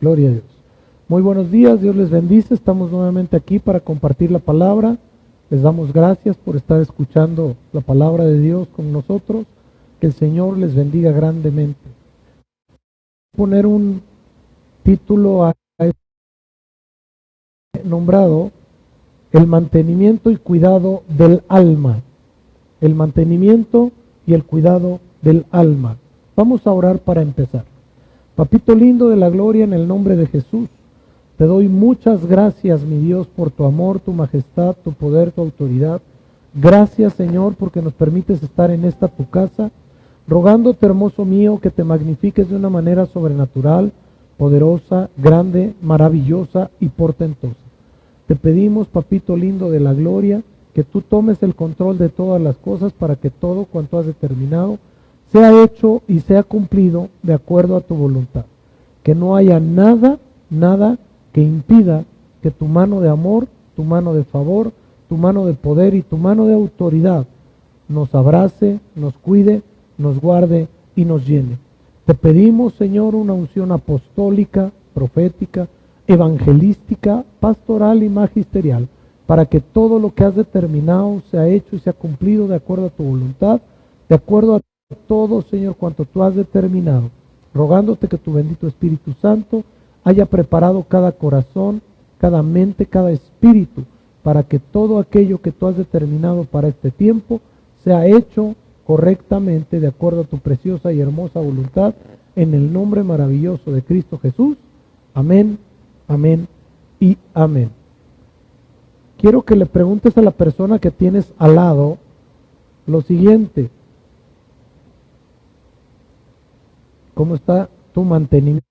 Gloria a Dios. Muy buenos días, Dios les bendice. Estamos nuevamente aquí para compartir la palabra. Les damos gracias por estar escuchando la palabra de Dios con nosotros. Que el Señor les bendiga grandemente. Poner un título a nombrado el mantenimiento y cuidado del alma. El mantenimiento y el cuidado del alma. Vamos a orar para empezar. Papito lindo de la gloria, en el nombre de Jesús, te doy muchas gracias, mi Dios, por tu amor, tu majestad, tu poder, tu autoridad. Gracias, Señor, porque nos permites estar en esta tu casa, rogándote, hermoso mío, que te magnifiques de una manera sobrenatural, poderosa, grande, maravillosa y portentosa. Te pedimos, papito lindo de la gloria, que tú tomes el control de todas las cosas para que todo cuanto has determinado sea hecho y sea cumplido de acuerdo a tu voluntad. Que no haya nada que impida que tu mano de amor, tu mano de favor, tu mano de poder y tu mano de autoridad nos abrace, nos cuide, nos guarde y nos llene. Te pedimos, Señor, una unción apostólica, profética, evangelística, pastoral y magisterial, para que todo lo que has determinado sea hecho y sea cumplido de acuerdo a tu voluntad, de acuerdo a todo, Señor, cuanto tú has determinado, rogándote que tu bendito Espíritu Santo haya preparado cada corazón, cada mente, cada espíritu, para que todo aquello que tú has determinado para este tiempo sea hecho correctamente de acuerdo a tu preciosa y hermosa voluntad, en el nombre maravilloso de Cristo Jesús. Amén, amén y amén. Quiero que le preguntes a la persona que tienes al lado lo siguiente: ¿cómo está tu mantenimiento?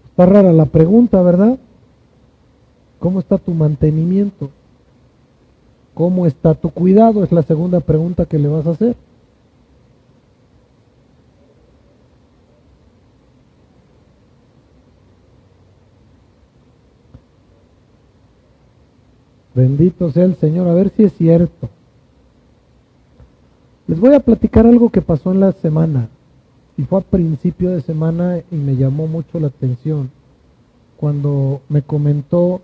Está rara la pregunta, ¿verdad? ¿Cómo está tu mantenimiento? ¿Cómo está tu cuidado? Es la segunda pregunta que le vas a hacer. Bendito sea el Señor. A ver si es cierto. Les voy a platicar algo que pasó en la semana. Y fue a principio de semana y me llamó mucho la atención. Cuando me comentó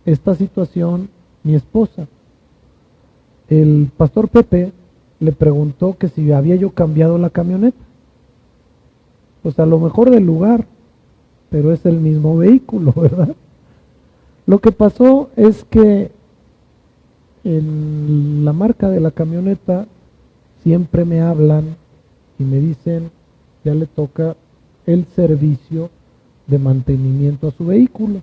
esta situación mi esposa. El pastor Pepe le preguntó que si había yo cambiado la camioneta. Pues a lo mejor del lugar, pero es el mismo vehículo, ¿verdad? Lo que pasó es que en la marca de la camioneta siempre me hablan y me dicen ya le toca el servicio de mantenimiento a su vehículo.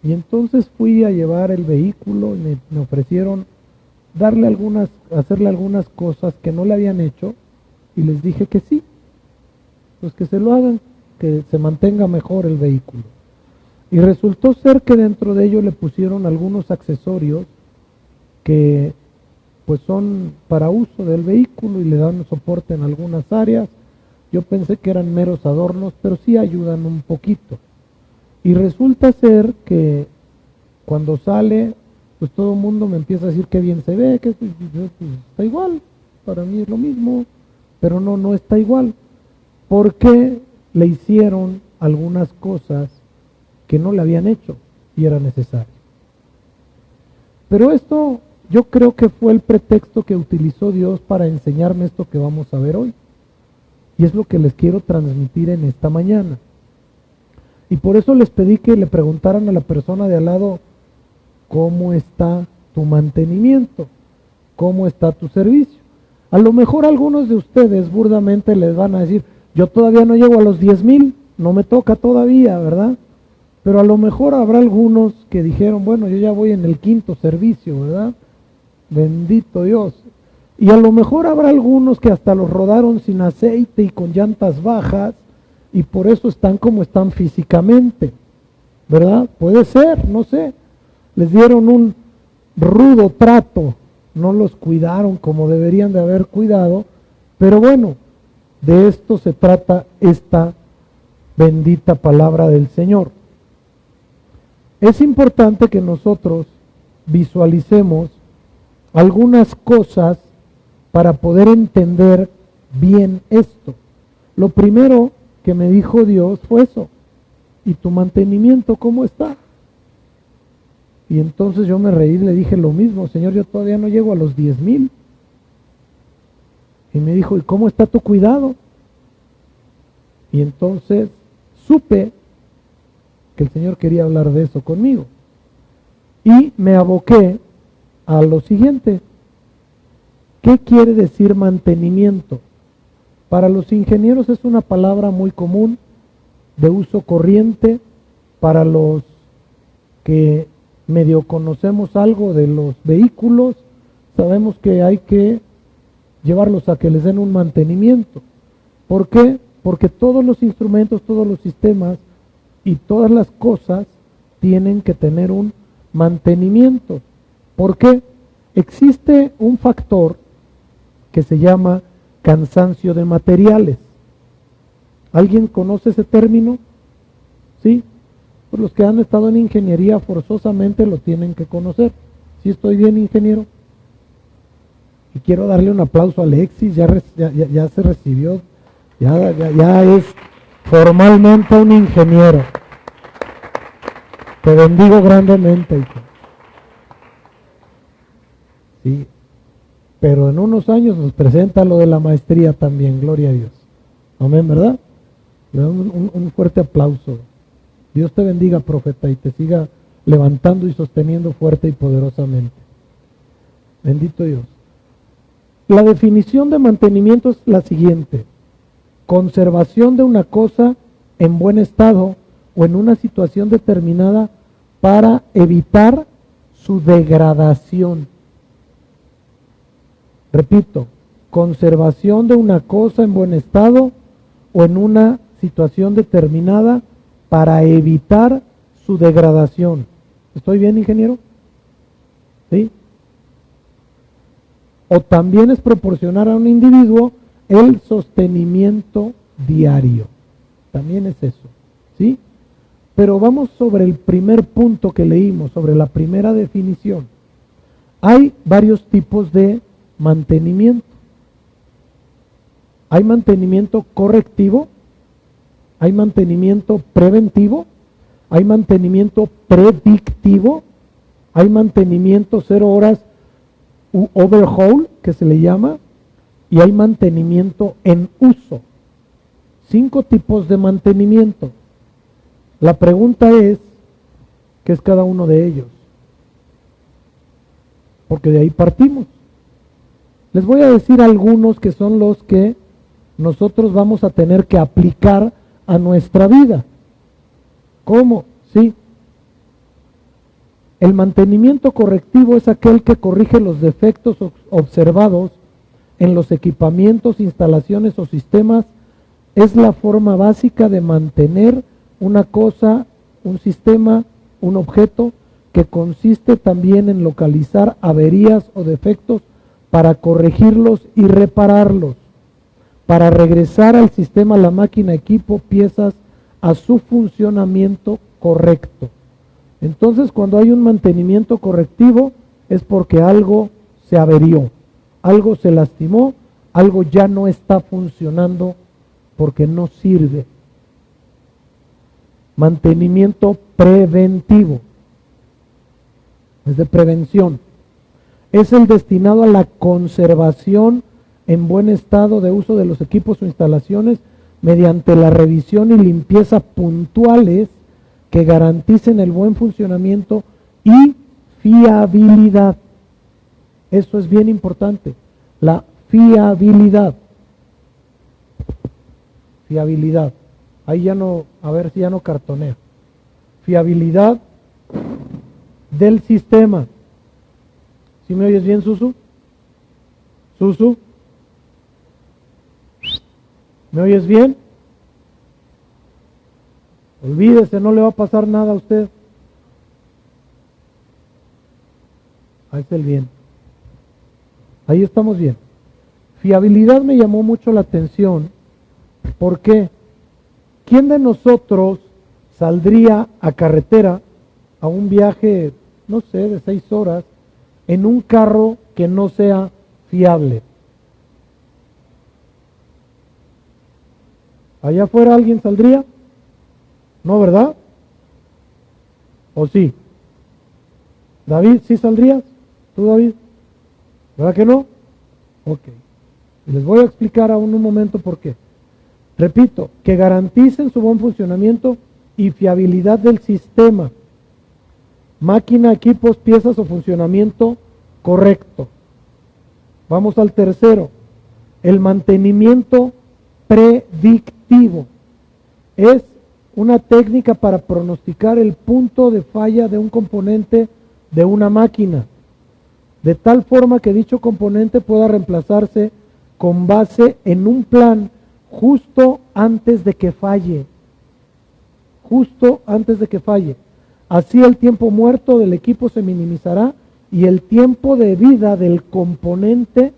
Y entonces fui a llevar el vehículo y me ofrecieron hacerle algunas cosas que no le habían hecho, y les dije que sí, pues que se lo hagan, que se mantenga mejor el vehículo. Y resultó ser que dentro de ello le pusieron algunos accesorios que pues son para uso del vehículo y le dan soporte en algunas áreas. Yo pensé que eran meros adornos, pero sí ayudan un poquito. Y resulta ser que cuando sale, pues todo el mundo me empieza a decir que bien se ve, que pues, está igual, para mí es lo mismo, pero no está igual. Porque le hicieron algunas cosas que no le habían hecho y era necesario. Pero esto yo creo que fue el pretexto que utilizó Dios para enseñarme esto que vamos a ver hoy. Y es lo que les quiero transmitir en esta mañana. Y por eso les pedí que le preguntaran a la persona de al lado: ¿cómo está tu mantenimiento? ¿Cómo está tu servicio? A lo mejor algunos de ustedes burdamente les van a decir: yo todavía no llego a los 10,000, no me toca todavía, ¿verdad? Pero a lo mejor habrá algunos que dijeron: bueno, yo ya voy en el 5º servicio, ¿verdad? Bendito Dios. Y a lo mejor habrá algunos que hasta los rodaron sin aceite y con llantas bajas, y por eso están como están físicamente, ¿verdad? Puede ser, no sé. Les dieron un rudo trato, no los cuidaron como deberían de haber cuidado, pero bueno, de esto se trata esta bendita palabra del Señor. Es importante que nosotros visualicemos algunas cosas para poder entender bien esto. Lo primero que me dijo Dios fue eso. ¿Y tu mantenimiento cómo está? Y entonces yo me reí y le dije lo mismo: Señor, yo todavía no llego a los 10,000. Y me dijo: ¿y cómo está tu cuidado? Y entonces supe que el Señor quería hablar de eso conmigo. Y me aboqué a lo siguiente: ¿qué quiere decir mantenimiento? Para los ingenieros es una palabra muy común, de uso corriente. Para los que medio conocemos algo de los vehículos, sabemos que hay que llevarlos a que les den un mantenimiento. ¿Por qué? Porque todos los instrumentos, todos los sistemas y todas las cosas tienen que tener un mantenimiento. ¿Por qué? Existe un factor que se llama cansancio de materiales. ¿Alguien conoce ese término? ¿Sí? Pues los que han estado en ingeniería forzosamente lo tienen que conocer. ¿Sí estoy bien, ingeniero? Y quiero darle un aplauso a Alexis, ya se recibió, ya es formalmente un ingeniero. Te bendigo grandemente, hijo. Sí, pero en unos años nos presenta lo de la maestría también, gloria a Dios. Amén, ¿verdad? Le damos un fuerte aplauso. Dios te bendiga, profeta, y te siga levantando y sosteniendo fuerte y poderosamente. Bendito Dios. La definición de mantenimiento es la siguiente: conservación de una cosa en buen estado o en una situación determinada para evitar su degradación. Repito, conservación de una cosa en buen estado o en una situación determinada para evitar su degradación. ¿Estoy bien, ingeniero? ¿Sí? O también es proporcionar a un individuo el sostenimiento diario. También es eso, ¿sí? Pero vamos sobre el primer punto que leímos, sobre la primera definición. Hay varios tipos de mantenimiento. Hay mantenimiento correctivo, hay mantenimiento preventivo, hay mantenimiento predictivo, hay mantenimiento 0 horas overhaul, que se le llama, y hay mantenimiento en uso. 5 tipos de mantenimiento. La pregunta es, ¿qué es cada uno de ellos? Porque de ahí partimos. Les voy a decir algunos que son los que nosotros vamos a tener que aplicar a nuestra vida. ¿Cómo? Sí. El mantenimiento correctivo es aquel que corrige los defectos observados en los equipamientos, instalaciones o sistemas. Es la forma básica de mantener una cosa, un sistema, un objeto, que consiste también en localizar averías o defectos para corregirlos y repararlos, para regresar al sistema, la máquina, equipo, piezas, a su funcionamiento correcto. Entonces, cuando hay un mantenimiento correctivo, es porque algo se averió, algo se lastimó, algo ya no está funcionando porque no sirve. Mantenimiento preventivo, es de prevención. Es el destinado a la conservación en buen estado de uso de los equipos o instalaciones mediante la revisión y limpieza puntuales que garanticen el buen funcionamiento y fiabilidad. Eso es bien importante, la fiabilidad. Fiabilidad. Ahí ya no, a ver si ya no cartonea. Fiabilidad del sistema. ¿Sí me oyes bien, Susu? ¿Susu? ¿Me oyes bien? Olvídese, no le va a pasar nada a usted. Ahí está el bien. Ahí estamos bien. Fiabilidad me llamó mucho la atención. ¿Por qué? ¿Quién de nosotros saldría a carretera a un viaje, no sé, de 6 horas, en un carro que no sea fiable. ¿Allá afuera alguien saldría? No, ¿verdad? ¿O sí? David, ¿sí saldrías? ¿Tú, David? ¿Verdad que no? Ok. Y les voy a explicar aún un momento por qué. Repito, que garanticen su buen funcionamiento y fiabilidad del sistema. Máquina, equipos, piezas o funcionamiento correcto. Vamos al tercero. El mantenimiento predictivo. Es una técnica para pronosticar el punto de falla de un componente de una máquina, de tal forma que dicho componente pueda reemplazarse con base en un plan justo antes de que falle. Justo antes de que falle. Así el tiempo muerto del equipo se minimizará y el tiempo de vida del componente,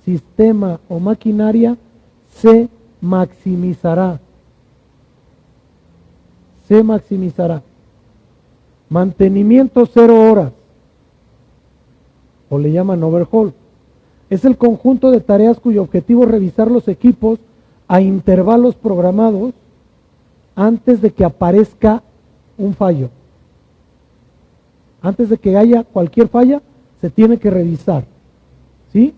sistema o maquinaria se maximizará. Se maximizará. Mantenimiento 0 horas, o le llaman overhaul. Es el conjunto de tareas cuyo objetivo es revisar los equipos a intervalos programados antes de que aparezca un fallo. Antes de que haya cualquier falla, se tiene que revisar, ¿sí?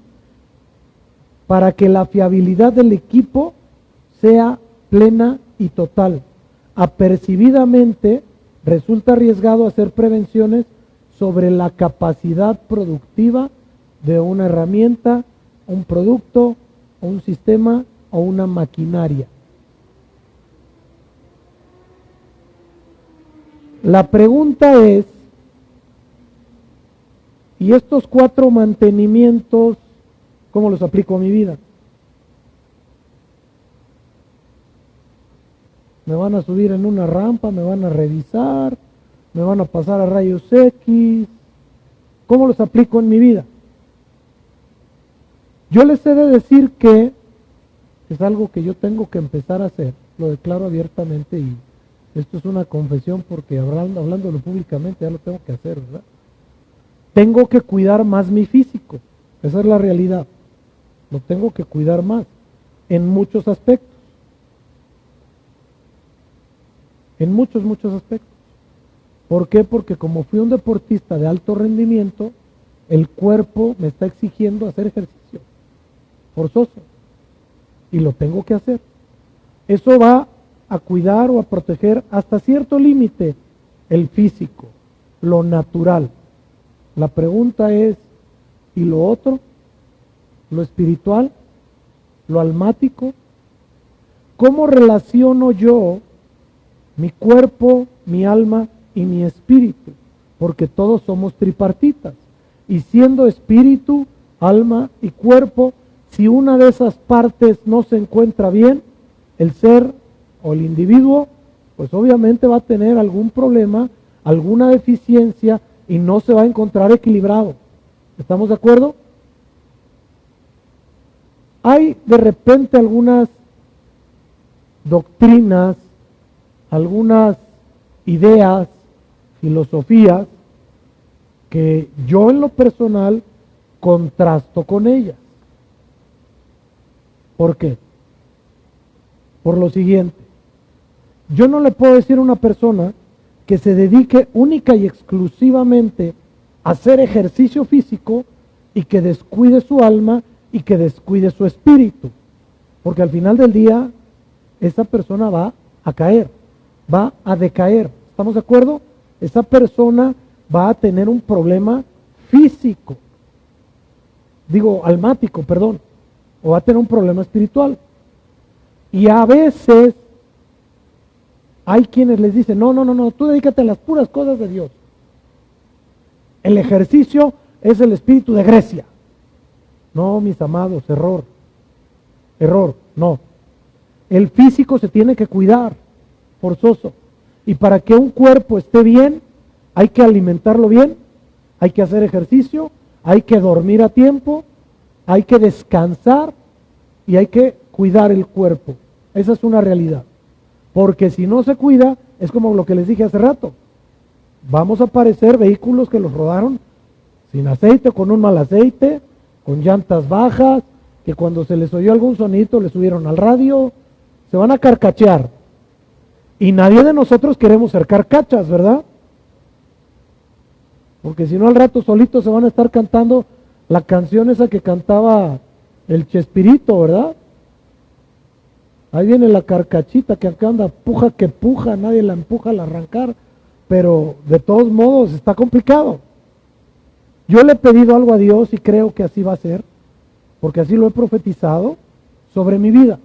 Para que la fiabilidad del equipo sea plena y total. Apercibidamente, resulta arriesgado hacer prevenciones sobre la capacidad productiva de una herramienta, un producto, un sistema o una maquinaria. La pregunta es, ¿y estos 4 mantenimientos, cómo los aplico a mi vida? Me van a subir en una rampa, me van a revisar, me van a pasar a rayos X. ¿Cómo los aplico en mi vida? Yo les he de decir que es algo que yo tengo que empezar a hacer, lo declaro abiertamente y esto es una confesión porque hablándolo públicamente ya lo tengo que hacer, ¿verdad? Tengo que cuidar más mi físico, esa es la realidad. Lo tengo que cuidar más en muchos aspectos. En muchos aspectos. ¿Por qué? Porque como fui un deportista de alto rendimiento, el cuerpo me está exigiendo hacer ejercicio forzoso y lo tengo que hacer. Eso va a cuidar o a proteger hasta cierto límite el físico, lo natural. La pregunta es, ¿y lo otro? ¿Lo espiritual? ¿Lo almático? ¿Cómo relaciono yo mi cuerpo, mi alma y mi espíritu? Porque todos somos tripartitas. Y siendo espíritu, alma y cuerpo, si una de esas partes no se encuentra bien, el ser o el individuo, pues obviamente va a tener algún problema, alguna deficiencia y no se va a encontrar equilibrado. ¿Estamos de acuerdo? Hay de repente algunas doctrinas, algunas ideas, filosofías, que yo en lo personal contrasto con ellas. ¿Por qué? Por lo siguiente, yo no le puedo decir a una persona que se dedique única y exclusivamente a hacer ejercicio físico y que descuide su alma y que descuide su espíritu, porque al final del día esa persona va a caer, va a decaer. ¿Estamos de acuerdo? Esa persona va a tener un problema físico, almático, perdón, o va a tener un problema espiritual. Y a veces hay quienes les dicen, no, tú dedícate a las puras cosas de Dios. El ejercicio es el espíritu de Grecia. No, mis amados, error, no. El físico se tiene que cuidar, forzoso. Y para que un cuerpo esté bien, hay que alimentarlo bien, hay que hacer ejercicio, hay que dormir a tiempo, hay que descansar y hay que cuidar el cuerpo. Esa es una realidad. Porque si no se cuida, es como lo que les dije hace rato. Vamos a aparecer vehículos que los rodaron sin aceite, con un mal aceite, con llantas bajas, que cuando se les oyó algún sonito le subieron al radio, se van a carcachear. Y nadie de nosotros queremos ser carcachas, ¿verdad? Porque si no al rato solitos se van a estar cantando la canción esa que cantaba el Chespirito, ¿verdad? Ahí viene la carcachita que acá anda, puja que puja, nadie la empuja al arrancar, pero de todos modos está complicado. Yo le he pedido algo a Dios y creo que así va a ser, porque así lo he profetizado sobre mi vida,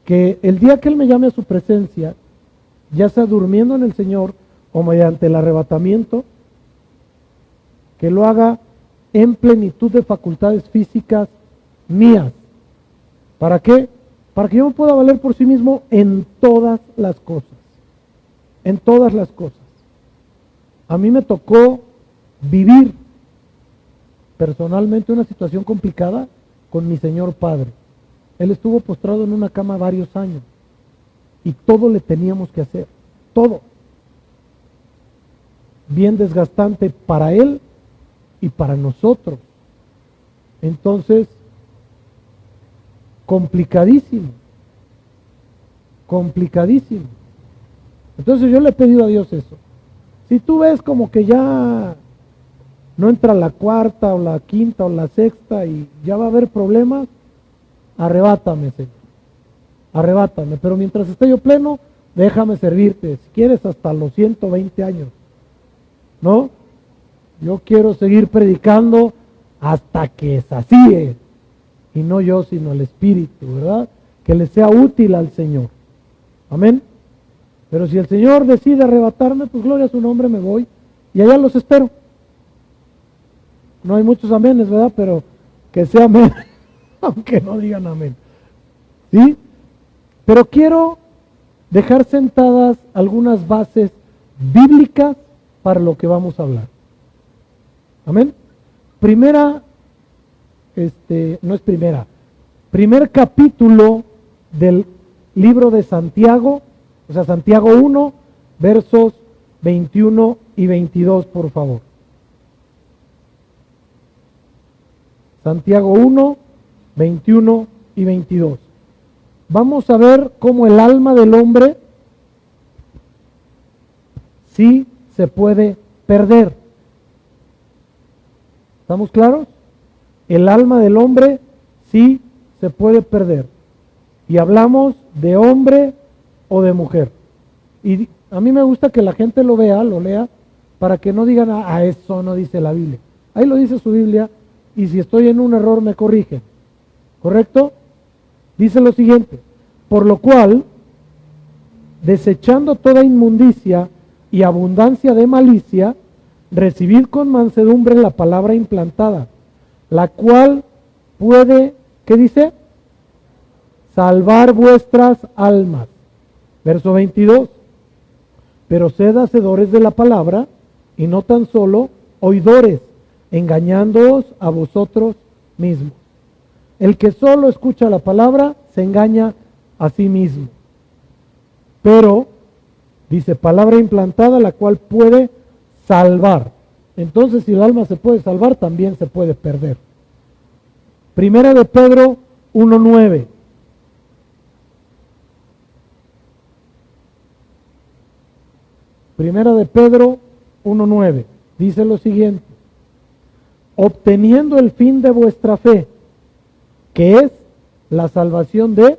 que el día que Él me llame a su presencia, ya sea durmiendo en el Señor o mediante el arrebatamiento, que lo haga en plenitud de facultades físicas mías. ¿Para qué? Para que yo me pueda valer por sí mismo en todas las cosas. En todas las cosas. A mí me tocó vivir personalmente una situación complicada con mi señor padre. Él estuvo postrado en una cama varios años y todo le teníamos que hacer, todo. Bien desgastante para él y para nosotros. Entonces, complicadísimo. Entonces yo le he pedido a Dios eso. Si tú ves como que ya no entra la cuarta o la quinta o la sexta y ya va a haber problemas, arrebátame, Señor. Arrebátame, pero mientras esté yo pleno, déjame servirte. Si quieres hasta los 120 años. ¿No? Yo quiero seguir predicando hasta que sacie. Y no yo, sino el Espíritu, ¿verdad? Que le sea útil al Señor. Amén. Pero si el Señor decide arrebatarme, pues gloria a su nombre, me voy y allá los espero. No hay muchos amenes, ¿verdad? Pero que sea amén, aunque no digan amén. ¿Sí? Pero quiero dejar sentadas algunas bases bíblicas para lo que vamos a hablar. Amén. Primer capítulo del libro de Santiago, o sea, Santiago 1, versos 21 y 22, por favor. Santiago 1, 21 y 22. Vamos a ver cómo el alma del hombre sí se puede perder. ¿Estamos claros? El alma del hombre sí se puede perder. Y hablamos de hombre o de mujer. Y a mí me gusta que la gente lo vea, lo lea, para que no digan, eso no dice la Biblia. Ahí lo dice su Biblia, y si estoy en un error me corrigen. ¿Correcto? Dice lo siguiente: por lo cual, desechando toda inmundicia y abundancia de malicia, recibid con mansedumbre la palabra implantada, la cual puede, ¿qué dice? Salvar vuestras almas. Verso 22. Pero sed hacedores de la palabra y no tan solo oidores, engañándoos a vosotros mismos. El que solo escucha la palabra se engaña a sí mismo. Pero, dice, palabra implantada, la cual puede salvar. Entonces, si el alma se puede salvar, también se puede perder. Primera de Pedro 1:9. Primera de Pedro 1:9. Dice lo siguiente: obteniendo el fin de vuestra fe, que es la salvación de...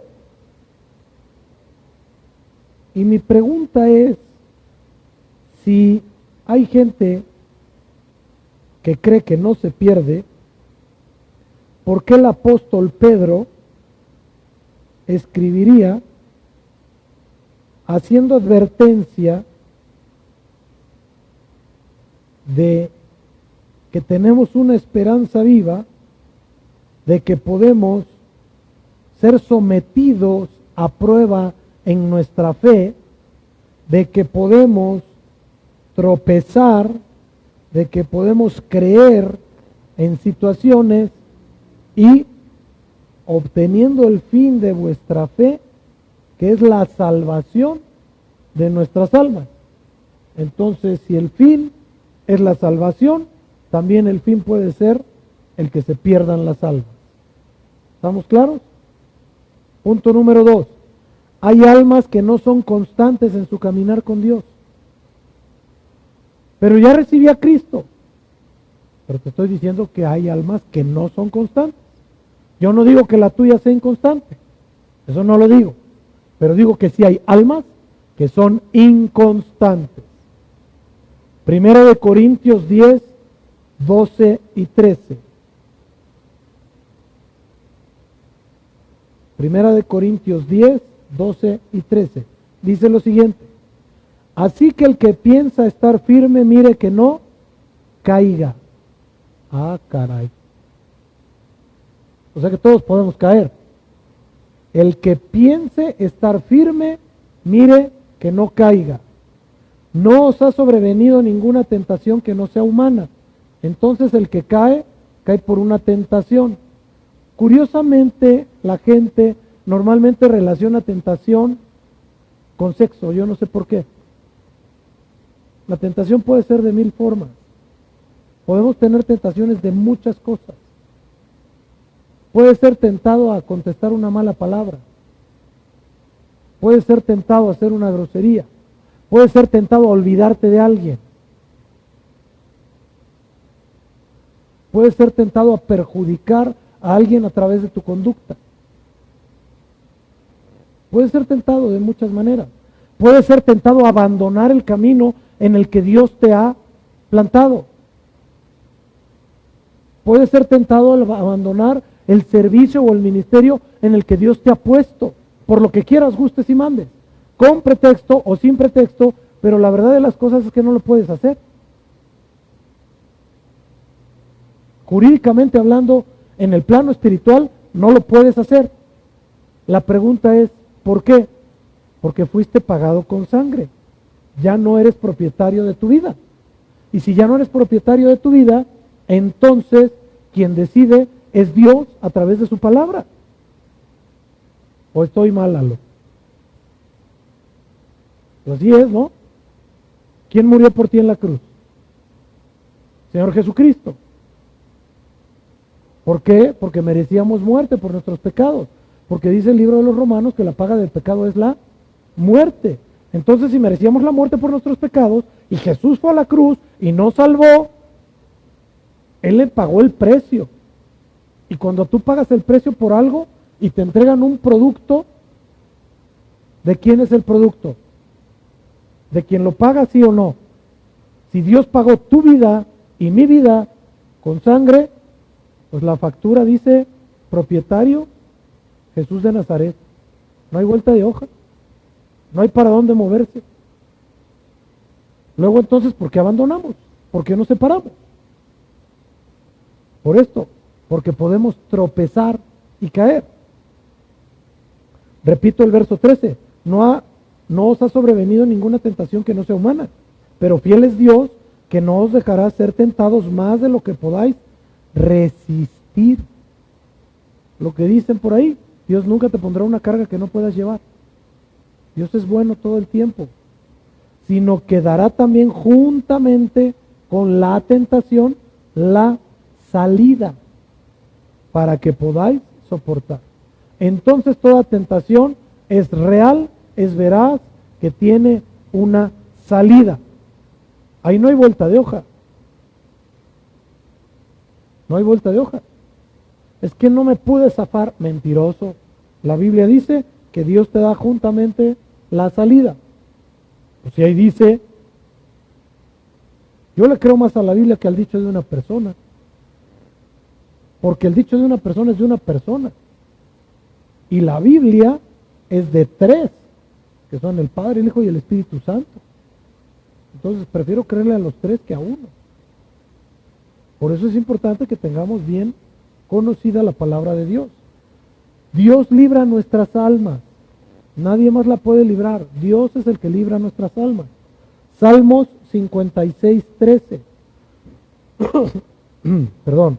Y mi pregunta es, si hay gente que cree que no se pierde, ¿por qué el apóstol Pedro escribiría haciendo advertencia de que tenemos una esperanza viva, de que podemos ser sometidos a prueba en nuestra fe, de que podemos tropezar, de que podemos creer en situaciones y obteniendo el fin de vuestra fe, que es la salvación de nuestras almas? Entonces, si el fin es la salvación, también el fin puede ser el que se pierdan las almas. ¿Estamos claros? Punto número 2. Hay almas que no son constantes en su caminar con Dios. Pero ya recibí a Cristo. Pero te estoy diciendo que hay almas que no son constantes. Yo no digo que la tuya sea inconstante. Eso no lo digo. Pero digo que sí hay almas que son inconstantes. Primera de Corintios 10, 12 y 13. Primera de Corintios 10, 12 y 13. Dice lo siguiente. Así que el que piensa estar firme, mire que no caiga. Ah, caray. O sea que todos podemos caer. El que piense estar firme, mire que no caiga. No os ha sobrevenido ninguna tentación que no sea humana. Entonces el que cae, cae por una tentación. Curiosamente, la gente normalmente relaciona tentación con sexo. Yo no sé por qué. La tentación puede ser de 1000 formas. Podemos tener tentaciones de muchas cosas. Puedes ser tentado a contestar una mala palabra. Puedes ser tentado a hacer una grosería. Puedes ser tentado a olvidarte de alguien. Puedes ser tentado a perjudicar a alguien a través de tu conducta. Puedes ser tentado de muchas maneras. Puedes ser tentado a abandonar el camino en el que Dios te ha plantado. Puedes ser tentado a abandonar el servicio o el ministerio en el que Dios te ha puesto, por lo que quieras, gustes y mandes, con pretexto o sin pretexto, pero la verdad de las cosas es que no lo puedes hacer. Jurídicamente hablando, en el plano espiritual, no lo puedes hacer. La pregunta es, ¿por qué? Porque fuiste pagado con sangre. Ya no eres propietario de tu vida. Y si ya no eres propietario de tu vida, entonces quien decide es Dios a través de su palabra. ¿O estoy mal, Lalo? Pues así es, ¿no? ¿Quién murió por ti en la cruz? Señor Jesucristo. ¿Por qué? Porque merecíamos muerte por nuestros pecados. Porque dice el libro de los Romanos que la paga del pecado es la muerte. Entonces, si merecíamos la muerte por nuestros pecados y Jesús fue a la cruz y nos salvó, Él le pagó el precio. Y cuando tú pagas el precio por algo y te entregan un producto, ¿de quién es el producto? ¿De quien lo paga, sí o no? Si Dios pagó tu vida y mi vida con sangre, pues la factura dice propietario Jesús de Nazaret. No hay vuelta de hoja. No hay para dónde moverse. Luego entonces, ¿por qué abandonamos? ¿Por qué nos separamos? Por esto, porque podemos tropezar y caer. Repito el verso 13, no os ha sobrevenido ninguna tentación que no sea humana, pero fiel es Dios que no os dejará ser tentados más de lo que podáis resistir. Lo que dicen por ahí, Dios nunca te pondrá una carga que no puedas llevar. Dios es bueno todo el tiempo, sino que dará también juntamente con la tentación la salida para que podáis soportar. Entonces toda tentación es real, es veraz, que tiene una salida. Ahí no hay vuelta de hoja. No hay vuelta de hoja. Es que no me pude zafar. Mentiroso. La Biblia dice que Dios te da juntamente la salida. Pues si ahí dice, yo le creo más a la Biblia que al dicho de una persona. Porque el dicho de una persona es de una persona. Y la Biblia es de 3, que son el Padre, el Hijo y el Espíritu Santo. Entonces prefiero creerle a los 3 que a uno. Por eso es importante que tengamos bien conocida la palabra de Dios. Dios libra nuestras almas. Nadie más la puede librar. Dios es el que libra nuestras almas. Salmos 56, 13. Perdón.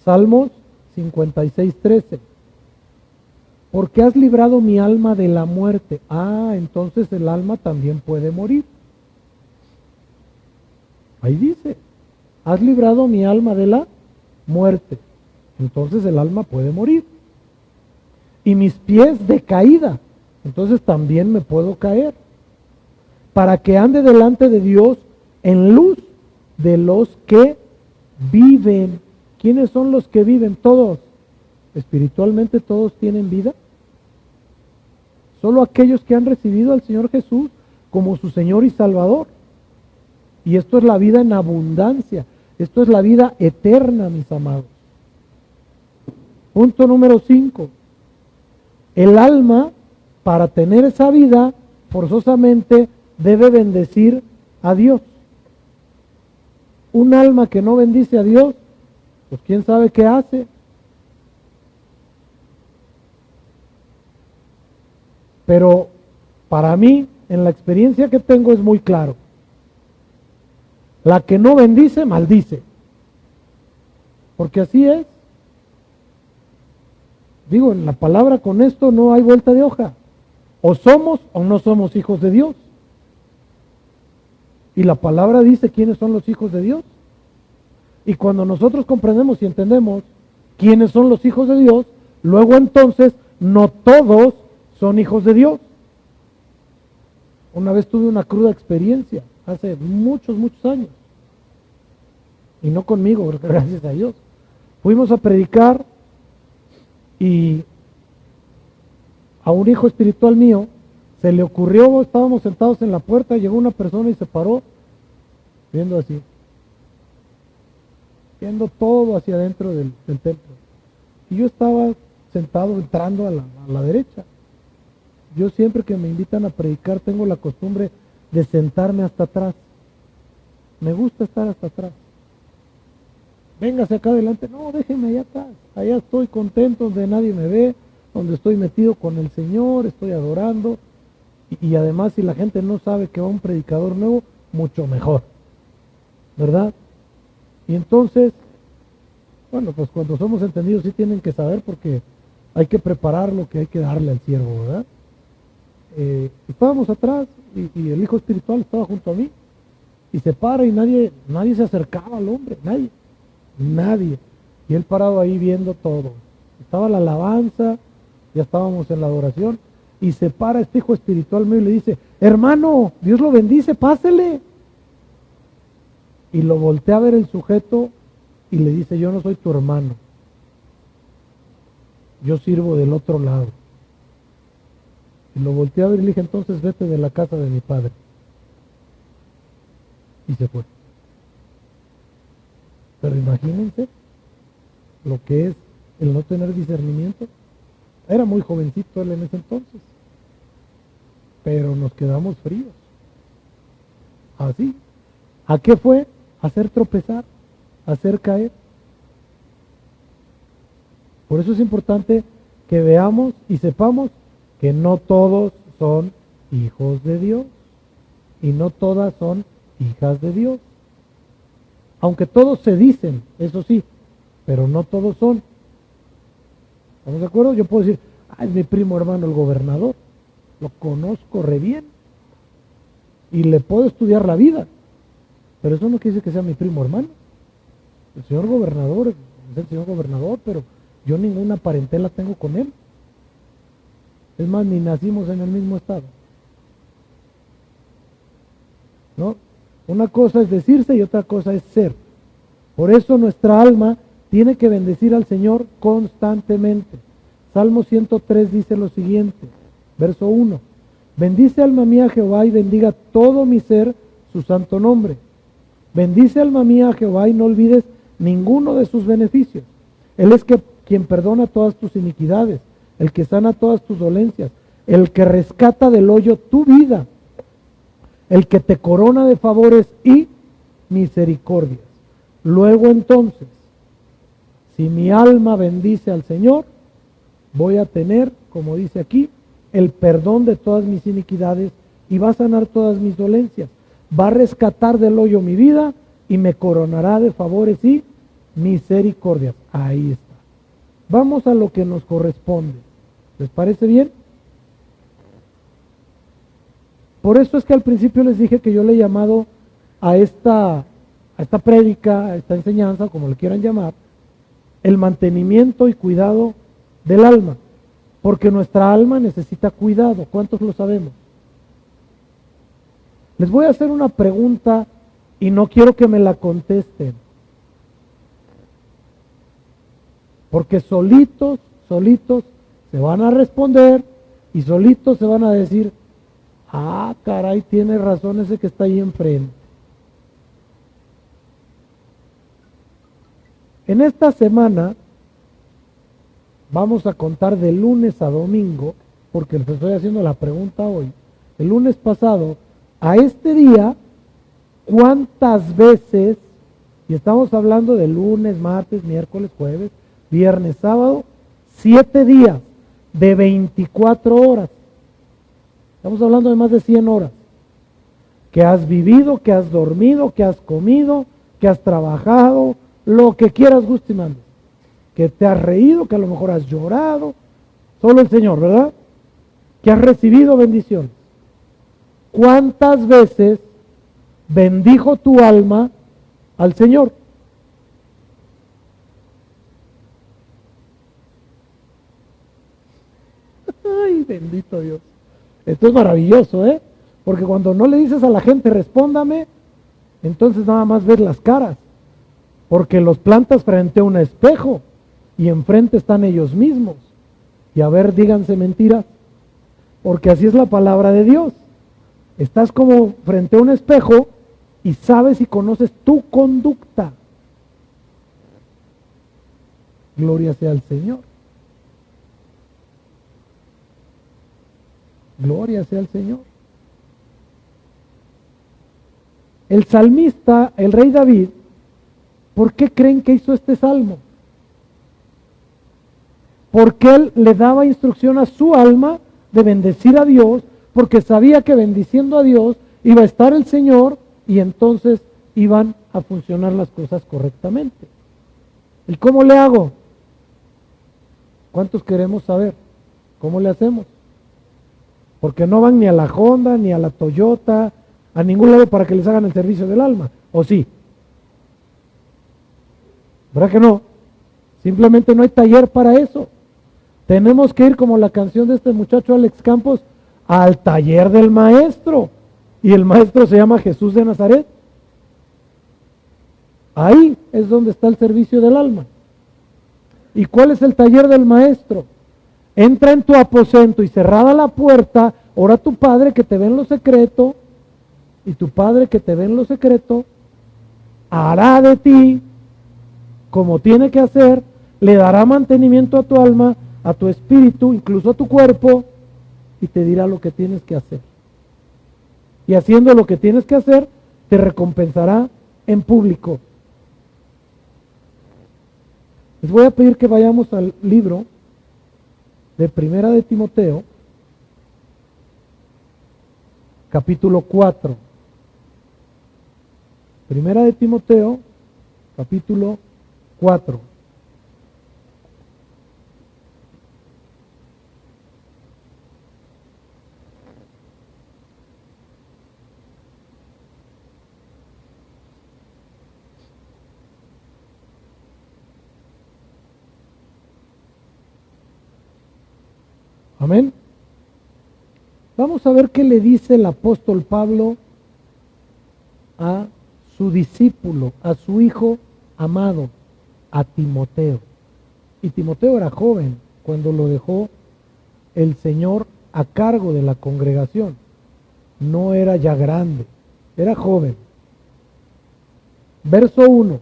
Salmos 56, 13. Porque has librado mi alma de la muerte. Ah, entonces el alma también puede morir. Ahí dice. has librado mi alma de la muerte. Entonces el alma puede morir. Y mis pies de caída, entonces también me puedo caer. Para que ande delante de Dios en luz de los que viven. ¿Quiénes son los que viven? Todos. Espiritualmente todos tienen vida. Solo aquellos que han recibido al Señor Jesús como su Señor y Salvador. Y esto es la vida en abundancia. Esto es la vida eterna, mis amados. Punto número 5. El alma, para tener esa vida, forzosamente debe bendecir a Dios. Un alma que no bendice a Dios, pues quién sabe qué hace. Pero para mí, en la experiencia que tengo, es muy claro. La que no bendice, maldice. Porque así es. Digo, en la palabra con esto no hay vuelta de hoja. O somos o no somos hijos de Dios. Y la palabra dice quiénes son los hijos de Dios. Y cuando nosotros comprendemos y entendemos quiénes son los hijos de Dios, luego entonces no todos son hijos de Dios. Una vez tuve una cruda experiencia, hace muchos años. Y no conmigo, gracias a Dios. Fuimos a predicar y a un hijo espiritual mío se le ocurrió, estábamos sentados en la puerta, llegó una persona y se paró, viendo así, viendo todo hacia adentro del templo. Y yo estaba sentado entrando a la derecha. Yo siempre que me invitan a predicar tengo la costumbre de sentarme hasta atrás. Me gusta estar hasta atrás. Véngase acá adelante. No, déjeme allá atrás. Allá estoy contento, donde nadie me ve, donde estoy metido con el Señor, estoy adorando. Y además, si la gente no sabe que va un predicador nuevo, mucho mejor. ¿Verdad? Y entonces, bueno, pues cuando somos entendidos sí tienen que saber, porque hay que preparar lo que hay que darle al siervo, ¿verdad? Estábamos atrás y el hijo espiritual estaba junto a mí y se para y nadie se acercaba al hombre, nadie, y él parado ahí viendo todo. Estaba la alabanza, ya estábamos en la adoración y se para este hijo espiritual mío y le dice: hermano, Dios lo bendice, pásele. Y lo voltea a ver el sujeto y le dice: yo no soy tu hermano, yo sirvo del otro lado. Y lo volteé a ver y le dije: entonces vete de la casa de mi padre. Y se fue. Pero imagínense lo que es el no tener discernimiento. Era muy jovencito él en ese entonces. Pero nos quedamos fríos. Así. ¿A qué fue? Hacer tropezar, hacer caer. Por eso es importante que veamos y sepamos que no todos son hijos de Dios y no todas son hijas de Dios. Aunque todos se dicen, eso sí, pero no todos son. ¿Estamos de acuerdo? Yo puedo decir: es mi primo hermano el gobernador, lo conozco re bien y le puedo estudiar la vida, pero eso no quiere decir que sea mi primo hermano. El señor gobernador es el señor gobernador, pero yo ninguna parentela tengo con él. Es más, ni nacimos en el mismo estado. ¿No? Una cosa es decirse y otra cosa es ser. Por eso nuestra alma tiene que bendecir al Señor constantemente. Salmo 103 dice lo siguiente, verso 1: bendice alma mía a Jehová y bendiga todo mi ser su santo nombre. Bendice alma mía a Jehová y no olvides ninguno de sus beneficios. Él es quien perdona todas tus iniquidades, el que sana todas tus dolencias, el que rescata del hoyo tu vida, el que te corona de favores y misericordias. Luego entonces, si mi alma bendice al Señor, voy a tener, como dice aquí, el perdón de todas mis iniquidades y va a sanar todas mis dolencias. Va a rescatar del hoyo mi vida y me coronará de favores y misericordias. Ahí está. Vamos a lo que nos corresponde. ¿Les parece bien? Por eso es que al principio les dije que yo le he llamado a esta a esta prédica, a esta enseñanza, como le quieran llamar, el mantenimiento y cuidado del alma, porque nuestra alma necesita cuidado. ¿Cuántos lo sabemos? Les voy a hacer una pregunta y no quiero que me la contesten, porque solitos se van a responder y solitos se van a decir, ah, caray, tiene razón ese que está ahí enfrente. En esta semana vamos a contar de lunes a domingo, porque les estoy haciendo la pregunta hoy. El lunes pasado a este día, ¿cuántas veces, y estamos hablando de lunes, martes, miércoles, jueves, viernes, sábado, 7 días de 24 horas? Estamos hablando de más de 100 horas. Que has vivido, que has dormido, que has comido, que has trabajado, lo que quieras, guste y mande. Que te has reído, que a lo mejor has llorado. Solo el Señor, ¿verdad? Que has recibido bendiciones. ¿Cuántas veces bendijo tu alma al Señor? Ay, bendito Dios. Esto es maravilloso, ¿eh? Porque cuando no le dices a la gente, respóndame, entonces nada más ves las caras. Porque los plantas frente a un espejo y enfrente están ellos mismos. Y a ver, díganse mentiras. Porque así es la palabra de Dios. Estás como frente a un espejo y sabes y conoces tu conducta. Gloria sea al Señor. Gloria sea al Señor. El salmista, el rey David, ¿por qué creen que hizo este salmo? Porque él le daba instrucción a su alma de bendecir a Dios, porque sabía que bendiciendo a Dios iba a estar el Señor y entonces iban a funcionar las cosas correctamente. ¿Y cómo le hago? ¿Cuántos queremos saber? ¿Cómo le hacemos? Porque no van ni a la Honda, ni a la Toyota, a ningún lado para que les hagan el servicio del alma, ¿o sí? ¿Verdad que no? Simplemente no hay taller para eso. Tenemos que ir, como la canción de este muchacho Alex Campos, al taller del maestro. Y el maestro se llama Jesús de Nazaret. Ahí es donde está el servicio del alma. ¿Y cuál es el taller del maestro? Entra en tu aposento y cerrada la puerta, ora a tu Padre que te ve en lo secreto, y tu Padre que te ve en lo secreto hará de ti como tiene que hacer, le dará mantenimiento a tu alma, a tu espíritu, incluso a tu cuerpo, y te dirá lo que tienes que hacer. Y haciendo lo que tienes que hacer, te recompensará en público. Les voy a pedir que vayamos al libro de Primera de Timoteo, capítulo 4. Primera de Timoteo, capítulo 4. Amén. Vamos a ver qué le dice el apóstol Pablo a su discípulo, a su hijo amado, a Timoteo. Y Timoteo era joven cuando lo dejó el Señor a cargo de la congregación. No era ya grande, era joven. Verso 1.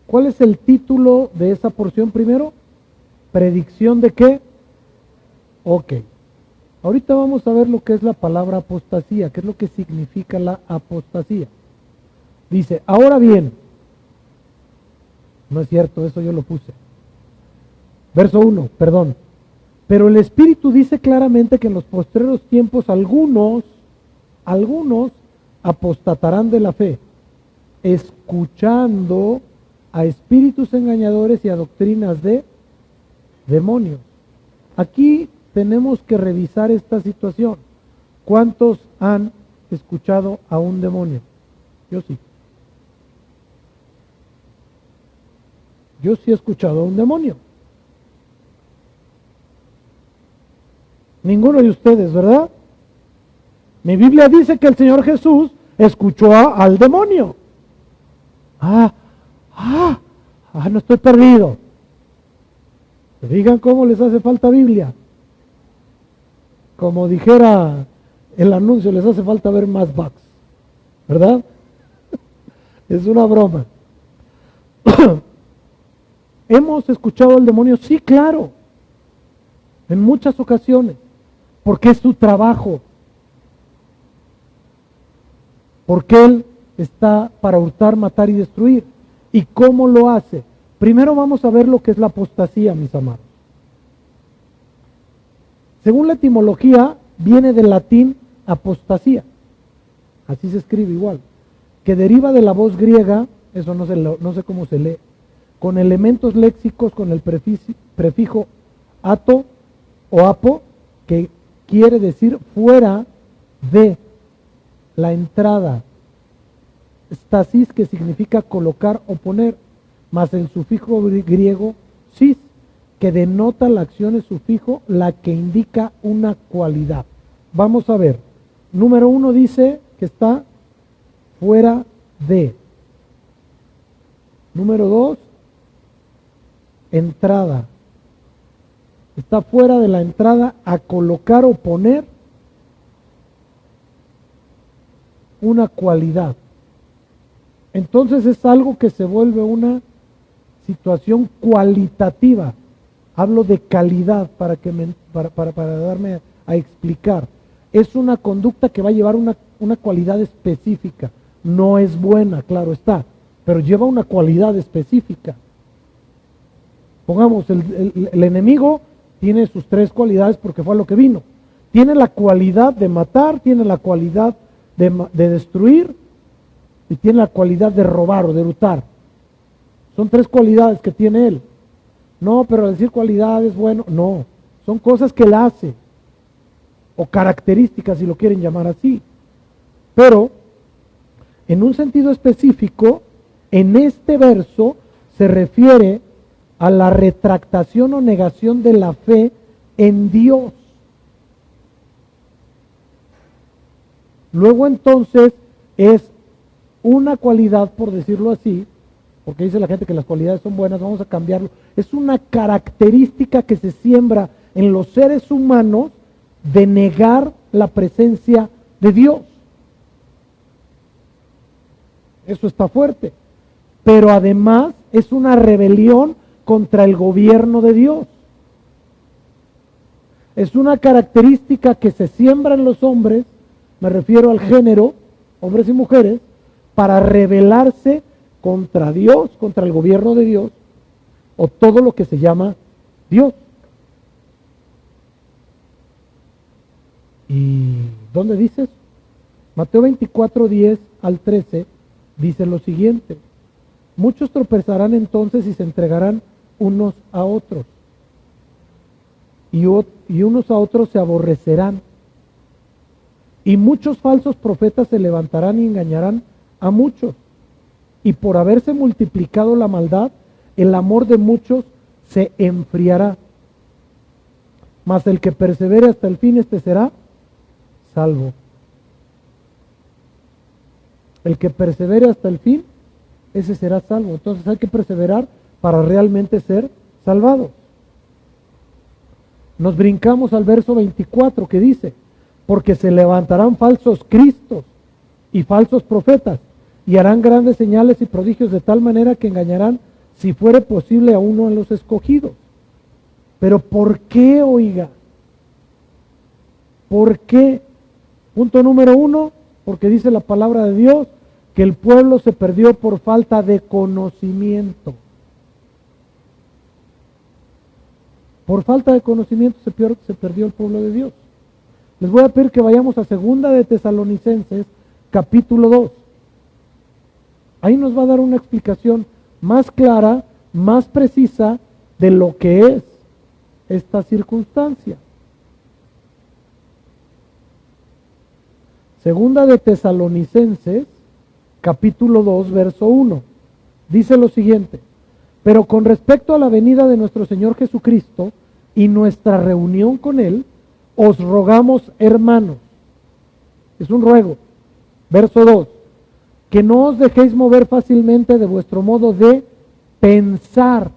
¿Cuál es el título de esa porción primero? ¿Predicción de qué? Ok. Ahorita vamos a ver lo que es la palabra apostasía, qué es lo que significa la apostasía. Dice, ahora bien, no es cierto, eso yo lo puse. Verso 1, perdón. Pero el Espíritu dice claramente que en los postreros tiempos algunos apostatarán de la fe, escuchando a espíritus engañadores y a doctrinas de demonios. Aquí tenemos que revisar esta situación. ¿Cuántos han escuchado a un demonio? Yo sí. Yo sí he escuchado a un demonio. Ninguno de ustedes, ¿verdad? Mi Biblia dice que el Señor Jesús escuchó al demonio. No estoy perdido. Digan cómo les hace falta Biblia. Como dijera el anuncio, les hace falta ver más bugs, ¿verdad? Es una broma. ¿Hemos escuchado al demonio? Sí, claro. En muchas ocasiones. Porque es su trabajo. Porque él está para hurtar, matar y destruir. ¿Y cómo lo hace? Primero vamos a ver lo que es la apostasía, mis amados. Según la etimología, viene del latín apostasía. Así se escribe igual. Que deriva de la voz griega, eso no sé cómo se lee, con elementos léxicos con el prefijo ato o apo, que quiere decir fuera de la entrada. Stasis, que significa colocar o poner, más el sufijo griego sis, que denota la acción es sufijo, la que indica una cualidad. Vamos a ver. Número 1 dice que está fuera de. Número 2, entrada. Está fuera de la entrada a colocar o poner una cualidad. Entonces es algo que se vuelve una situación cualitativa. Hablo de calidad para darme a explicar. Es una conducta que va a llevar una cualidad específica. No es buena, claro está, pero lleva una cualidad específica. Pongamos, el enemigo tiene sus 3 cualidades porque fue a lo que vino. Tiene la cualidad de matar, tiene la cualidad de destruir y tiene la cualidad de robar o de hurtar. Son 3 cualidades que tiene él. No, pero decir cualidades, bueno, no. Son cosas que él hace. O características, si lo quieren llamar así. Pero, en un sentido específico, en este verso se refiere a la retractación o negación de la fe en Dios. Luego entonces es una cualidad, por decirlo así, porque dice la gente que las cualidades son buenas, vamos a cambiarlo. Es una característica que se siembra en los seres humanos de negar la presencia de Dios. Eso está fuerte. Pero además es una rebelión contra el gobierno de Dios. Es una característica que se siembra en los hombres, me refiero al género, hombres y mujeres, para rebelarse contra Dios, contra el gobierno de Dios, o todo lo que se llama Dios. ¿Y dónde dice eso? Mateo 24, 10 al 13 dice lo siguiente: muchos tropezarán entonces y se entregarán unos a otros, y unos a otros se aborrecerán, y muchos falsos profetas se levantarán y engañarán a muchos, y por haberse multiplicado la maldad, el amor de muchos se enfriará. Mas el que persevere hasta el fin, este será salvo. El que persevere hasta el fin, ese será salvo. Entonces hay que perseverar para realmente ser salvados. Nos brincamos al verso 24 que dice: porque se levantarán falsos cristos y falsos profetas, y harán grandes señales y prodigios de tal manera que engañarán, si fuere posible, a uno de los escogidos. Pero ¿por qué, oiga? ¿Por qué? Punto número 1, porque dice la palabra de Dios que el pueblo se perdió por falta de conocimiento. Por falta de conocimiento se perdió el pueblo de Dios. Les voy a pedir que vayamos a 2 de Tesalonicenses, capítulo 2. Ahí nos va a dar una explicación más clara, más precisa de lo que es esta circunstancia. Segunda de Tesalonicenses, capítulo 2, verso 1. Dice lo siguiente: pero con respecto a la venida de nuestro Señor Jesucristo y nuestra reunión con Él, os rogamos, hermanos, es un ruego, verso 2, que no os dejéis mover fácilmente de vuestro modo de pensar,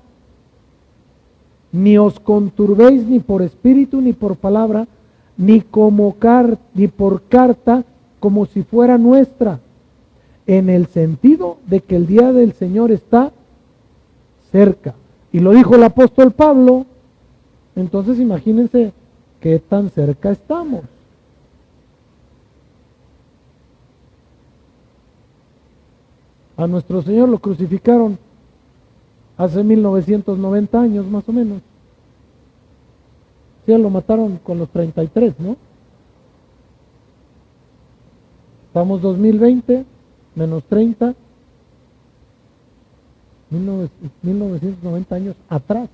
ni os conturbéis ni por espíritu ni por palabra, ni por carta, como si fuera nuestra, en el sentido de que el día del Señor está cerca. Y lo dijo el apóstol Pablo. Entonces imagínense qué tan cerca estamos. A nuestro Señor lo crucificaron hace 1990 años más o menos. Sí, lo mataron con los 33, ¿no? Estamos 2020 menos 30, 1990 años atrás.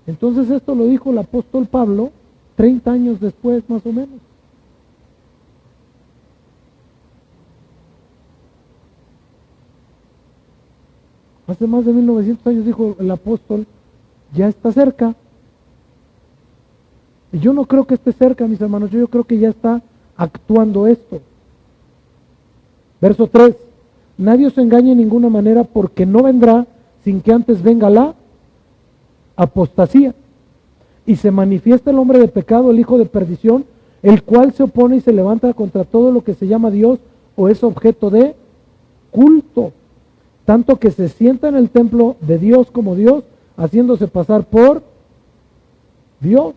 Entonces esto lo dijo el apóstol Pablo 30 años después más o menos. Hace más de 1900 años dijo el apóstol, ya está cerca. Y yo no creo que esté cerca, mis hermanos, yo creo que ya está actuando esto. Verso 3, nadie os engañe en ninguna manera, porque no vendrá sin que antes venga la apostasía y se manifiesta el hombre de pecado, el hijo de perdición, el cual se opone y se levanta contra todo lo que se llama Dios o es objeto de culto, tanto que se sienta en el templo de Dios como Dios, haciéndose pasar por Dios.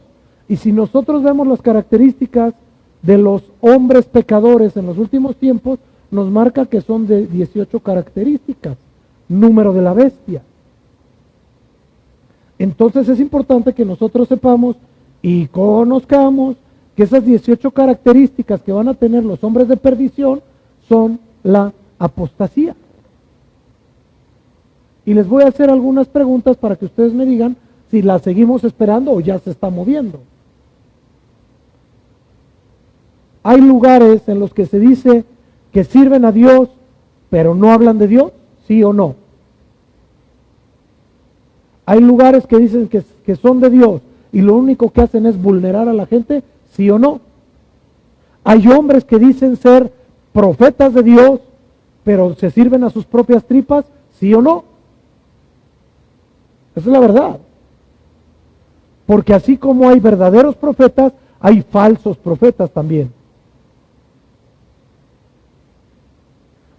Y si nosotros vemos las características de los hombres pecadores en los últimos tiempos, nos marca que son de 18 características, número de la bestia. Entonces es importante que nosotros sepamos y conozcamos que esas 18 características que van a tener los hombres de perdición son la apostasía. Y les voy a hacer algunas preguntas para que ustedes me digan si la seguimos esperando o ya se está moviendo. Hay lugares en los que se dice que sirven a Dios, pero no hablan de Dios, ¿sí o no? Hay lugares que dicen que son de Dios y lo único que hacen es vulnerar a la gente, ¿sí o no? Hay hombres que dicen ser profetas de Dios, pero se sirven a sus propias tripas, ¿sí o no? Esa es la verdad. Porque así como hay verdaderos profetas, hay falsos profetas también.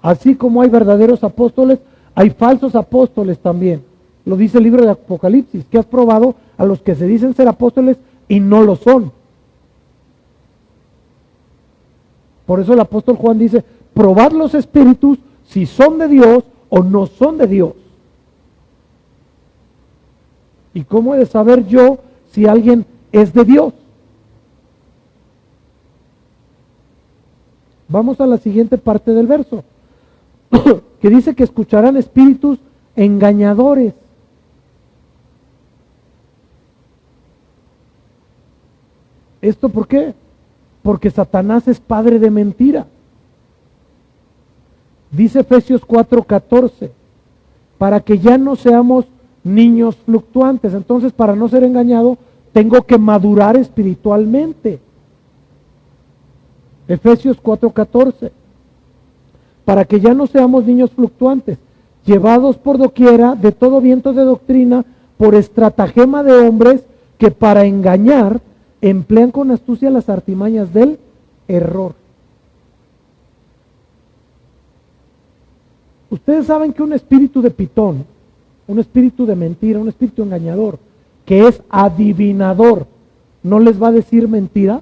Así como hay verdaderos apóstoles, hay falsos apóstoles también. Lo dice el libro de Apocalipsis, que has probado a los que se dicen ser apóstoles y no lo son. Por eso el apóstol Juan dice, probad los espíritus si son de Dios o no son de Dios. ¿Y cómo he de saber yo si alguien es de Dios? Vamos a la siguiente parte del verso, que dice que escucharán espíritus engañadores. ¿Esto por qué? Porque Satanás es padre de mentira. Dice Efesios 4:14, para que ya no seamos niños fluctuantes. Entonces, para no ser engañado, tengo que madurar espiritualmente. Efesios 4:14, para que ya no seamos niños fluctuantes, llevados por doquiera de todo viento de doctrina, por estratagema de hombres que para engañar emplean con astucia las artimañas del error. Ustedes saben que un espíritu de pitón, un espíritu de mentira, un espíritu engañador, que es adivinador, ¿no les va a decir mentiras?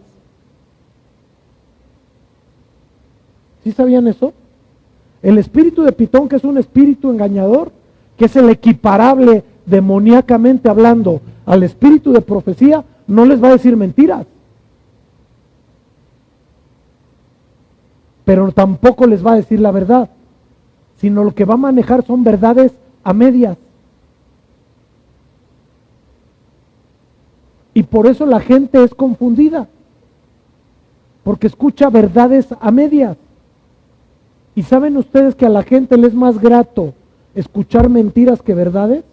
¿Sí sabían eso? El espíritu de pitón, que es un espíritu engañador, que es el equiparable demoníacamente hablando al espíritu de profecía, no les va a decir mentiras. Pero tampoco les va a decir la verdad, sino lo que va a manejar son verdades a medias. Y por eso la gente es confundida, porque escucha verdades a medias. ¿Y saben ustedes que a la gente le es más grato escuchar mentiras que verdades?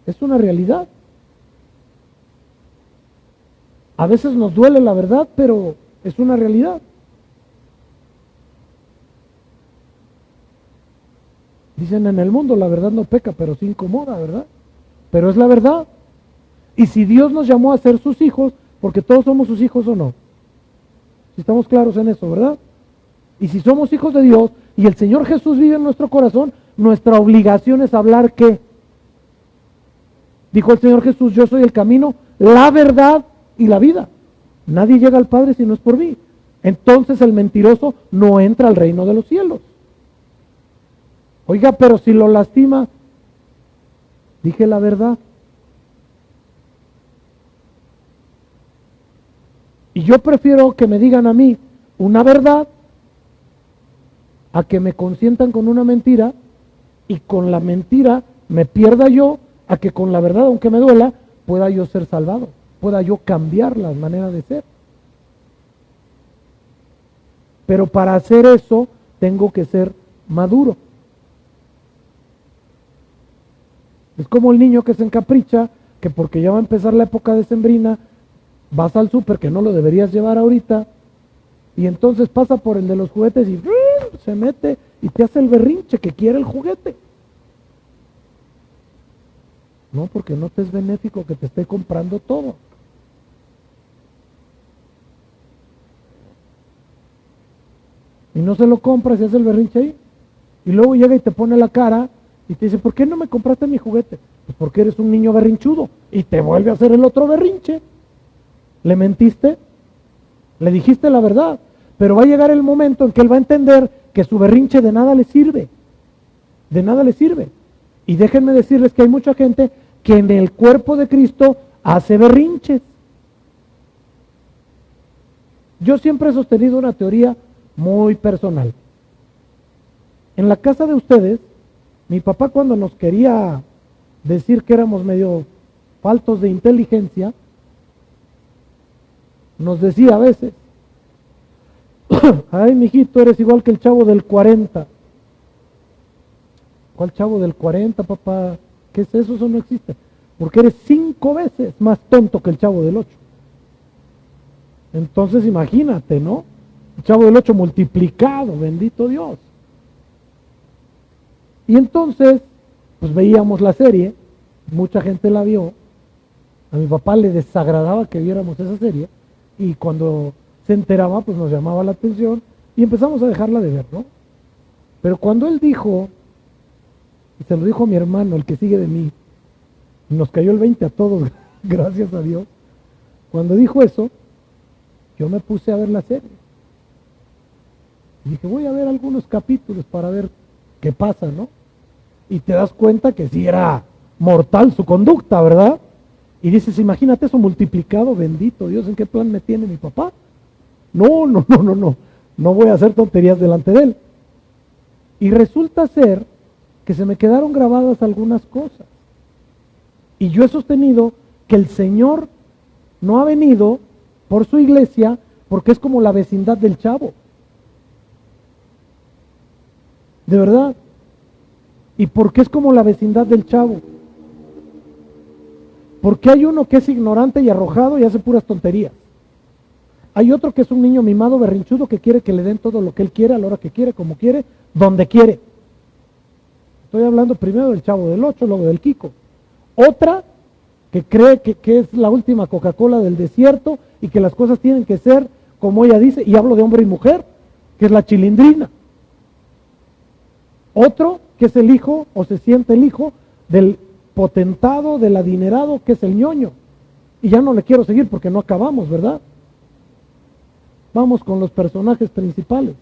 Es una realidad. A veces nos duele la verdad, pero es una realidad. Dicen en el mundo, la verdad no peca, pero sí incomoda, ¿verdad? Pero es la verdad. Y si Dios nos llamó a ser sus hijos, porque todos somos sus hijos o no. Si estamos claros en eso, ¿verdad? Y si somos hijos de Dios y el Señor Jesús vive en nuestro corazón, nuestra obligación es hablar ¿qué? Dijo el Señor Jesús, yo soy el camino, la verdad y la vida. Nadie llega al Padre si no es por mí. Entonces el mentiroso no entra al reino de los cielos. Oiga, pero si lo lastima, dije la verdad. Y yo prefiero que me digan a mí una verdad a que me consientan con una mentira y con la mentira me pierda yo, a que con la verdad, aunque me duela, pueda yo ser salvado, pueda yo cambiar la manera de ser. Pero para hacer eso tengo que ser maduro. Es como el niño que se encapricha, que porque ya va a empezar la época decembrina, vas al súper que no lo deberías llevar ahorita, y entonces pasa por el de los juguetes y se mete y te hace el berrinche que quiere el juguete. No, porque no te es benéfico que te esté comprando todo. Y no se lo compras y hace el berrinche ahí. Y luego llega y te pone la cara y te dice, ¿por qué no me compraste mi juguete? Pues porque eres un niño berrinchudo. Y te vuelve a hacer el otro berrinche. ¿Le mentiste? Le dijiste la verdad. Pero va a llegar el momento en que él va a entender que su berrinche de nada le sirve. De nada le sirve. Y déjenme decirles que hay mucha gente que en el cuerpo de Cristo hace berrinches. Yo siempre he sostenido una teoría muy personal. En la casa de ustedes, mi papá cuando nos quería decir que éramos medio faltos de inteligencia, nos decía a veces, ay, mijito, eres igual que el chavo del 40. ¿Cuál chavo del 40, papá? ¿Qué es eso? Eso no existe. Porque eres 5 veces más tonto que el chavo del 8. Entonces imagínate, ¿no? El chavo del 8 multiplicado, bendito Dios. Y entonces, pues veíamos la serie, mucha gente la vio, a mi papá le desagradaba que viéramos esa serie, y cuando se enteraba, pues nos llamaba la atención, y empezamos a dejarla de ver, ¿no? Pero cuando él dijo, y se lo dijo a mi hermano, el que sigue de mí, y nos cayó el 20 a todos, gracias a Dios, cuando dijo eso, yo me puse a ver la serie. Y dije, voy a ver algunos capítulos para ver qué pasa, ¿no? Y te das cuenta que sí era mortal su conducta, ¿verdad? Y dices, imagínate eso multiplicado, bendito Dios, ¿en qué plan me tiene mi papá? No voy a hacer tonterías delante de él. Y resulta ser que se me quedaron grabadas algunas cosas. Y yo he sostenido que el Señor no ha venido por su iglesia porque es como la vecindad del chavo. De verdad. ¿Y por qué es como la vecindad del chavo? Porque hay uno que es ignorante y arrojado y hace puras tonterías. Hay otro que es un niño mimado, berrinchudo, que quiere que le den todo lo que él quiere, a la hora que quiere, como quiere, donde quiere. Estoy hablando primero del chavo del 8, luego del Kiko. Otra que cree que es la última Coca-Cola del desierto y que las cosas tienen que ser como ella dice, y hablo de hombre y mujer, que es la chilindrina. Otro que es el hijo, o se siente el hijo, del potentado, del adinerado, que es el ñoño. Y ya no le quiero seguir porque no acabamos, ¿verdad? Vamos con los personajes principales.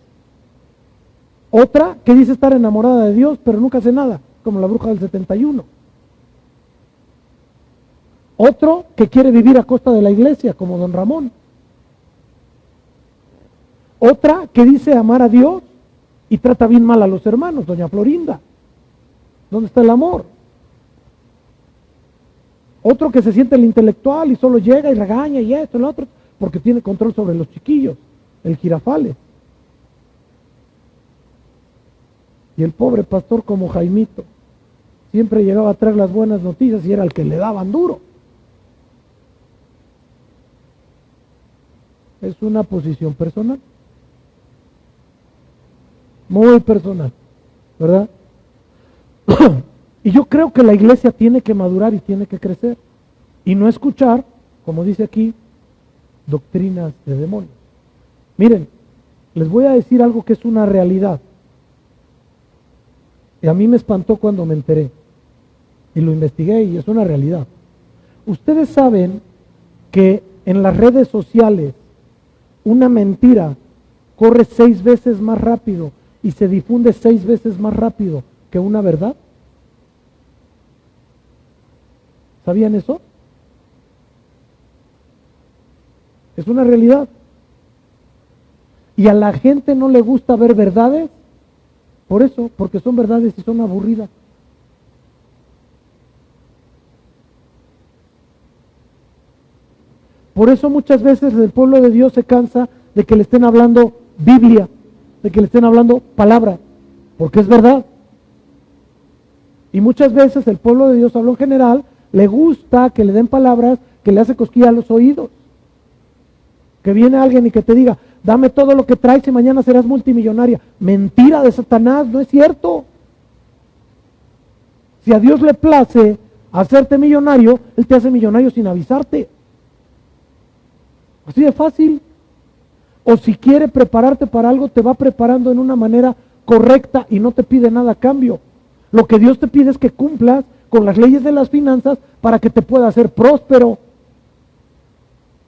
Otra que dice estar enamorada de Dios, pero nunca hace nada, como la bruja del 71. Otro que quiere vivir a costa de la iglesia, como don Ramón. Otra que dice amar a Dios y trata bien mal a los hermanos, doña Florinda. ¿Dónde está el amor? Otro que se siente el intelectual y solo llega y regaña y esto y lo otro, porque tiene control sobre los chiquillos, el Girafales. Y el pobre pastor como Jaimito, siempre llegaba a traer las buenas noticias y era el que le daban duro. Es una posición personal, muy personal, ¿verdad? Y yo creo que la iglesia tiene que madurar y tiene que crecer y no escuchar, como dice aquí, doctrinas de demonios. Miren, les voy a decir algo que es una realidad. Y a mí me espantó cuando me enteré y lo investigué y es una realidad. Ustedes saben que en las redes sociales una mentira corre 6 veces más rápido y se difunde 6 veces más rápido que una verdad. ¿Sabían eso? Es una realidad. Y a la gente no le gusta ver verdades, por eso, porque son verdades y son aburridas. Por eso muchas veces el pueblo de Dios se cansa de que le estén hablando Biblia, de que le estén hablando palabra, porque es verdad. Y muchas veces el pueblo de Dios, hablo en general, le gusta que le den palabras que le hace cosquilla a los oídos. Que viene alguien y que te diga, dame todo lo que traes y mañana serás multimillonaria. Mentira de Satanás, no es cierto. Si a Dios le place hacerte millonario, Él te hace millonario sin avisarte. Así de fácil. O si quiere prepararte para algo, te va preparando en una manera correcta y no te pide nada a cambio. Lo que Dios te pide es que cumplas con las leyes de las finanzas para que te pueda hacer próspero.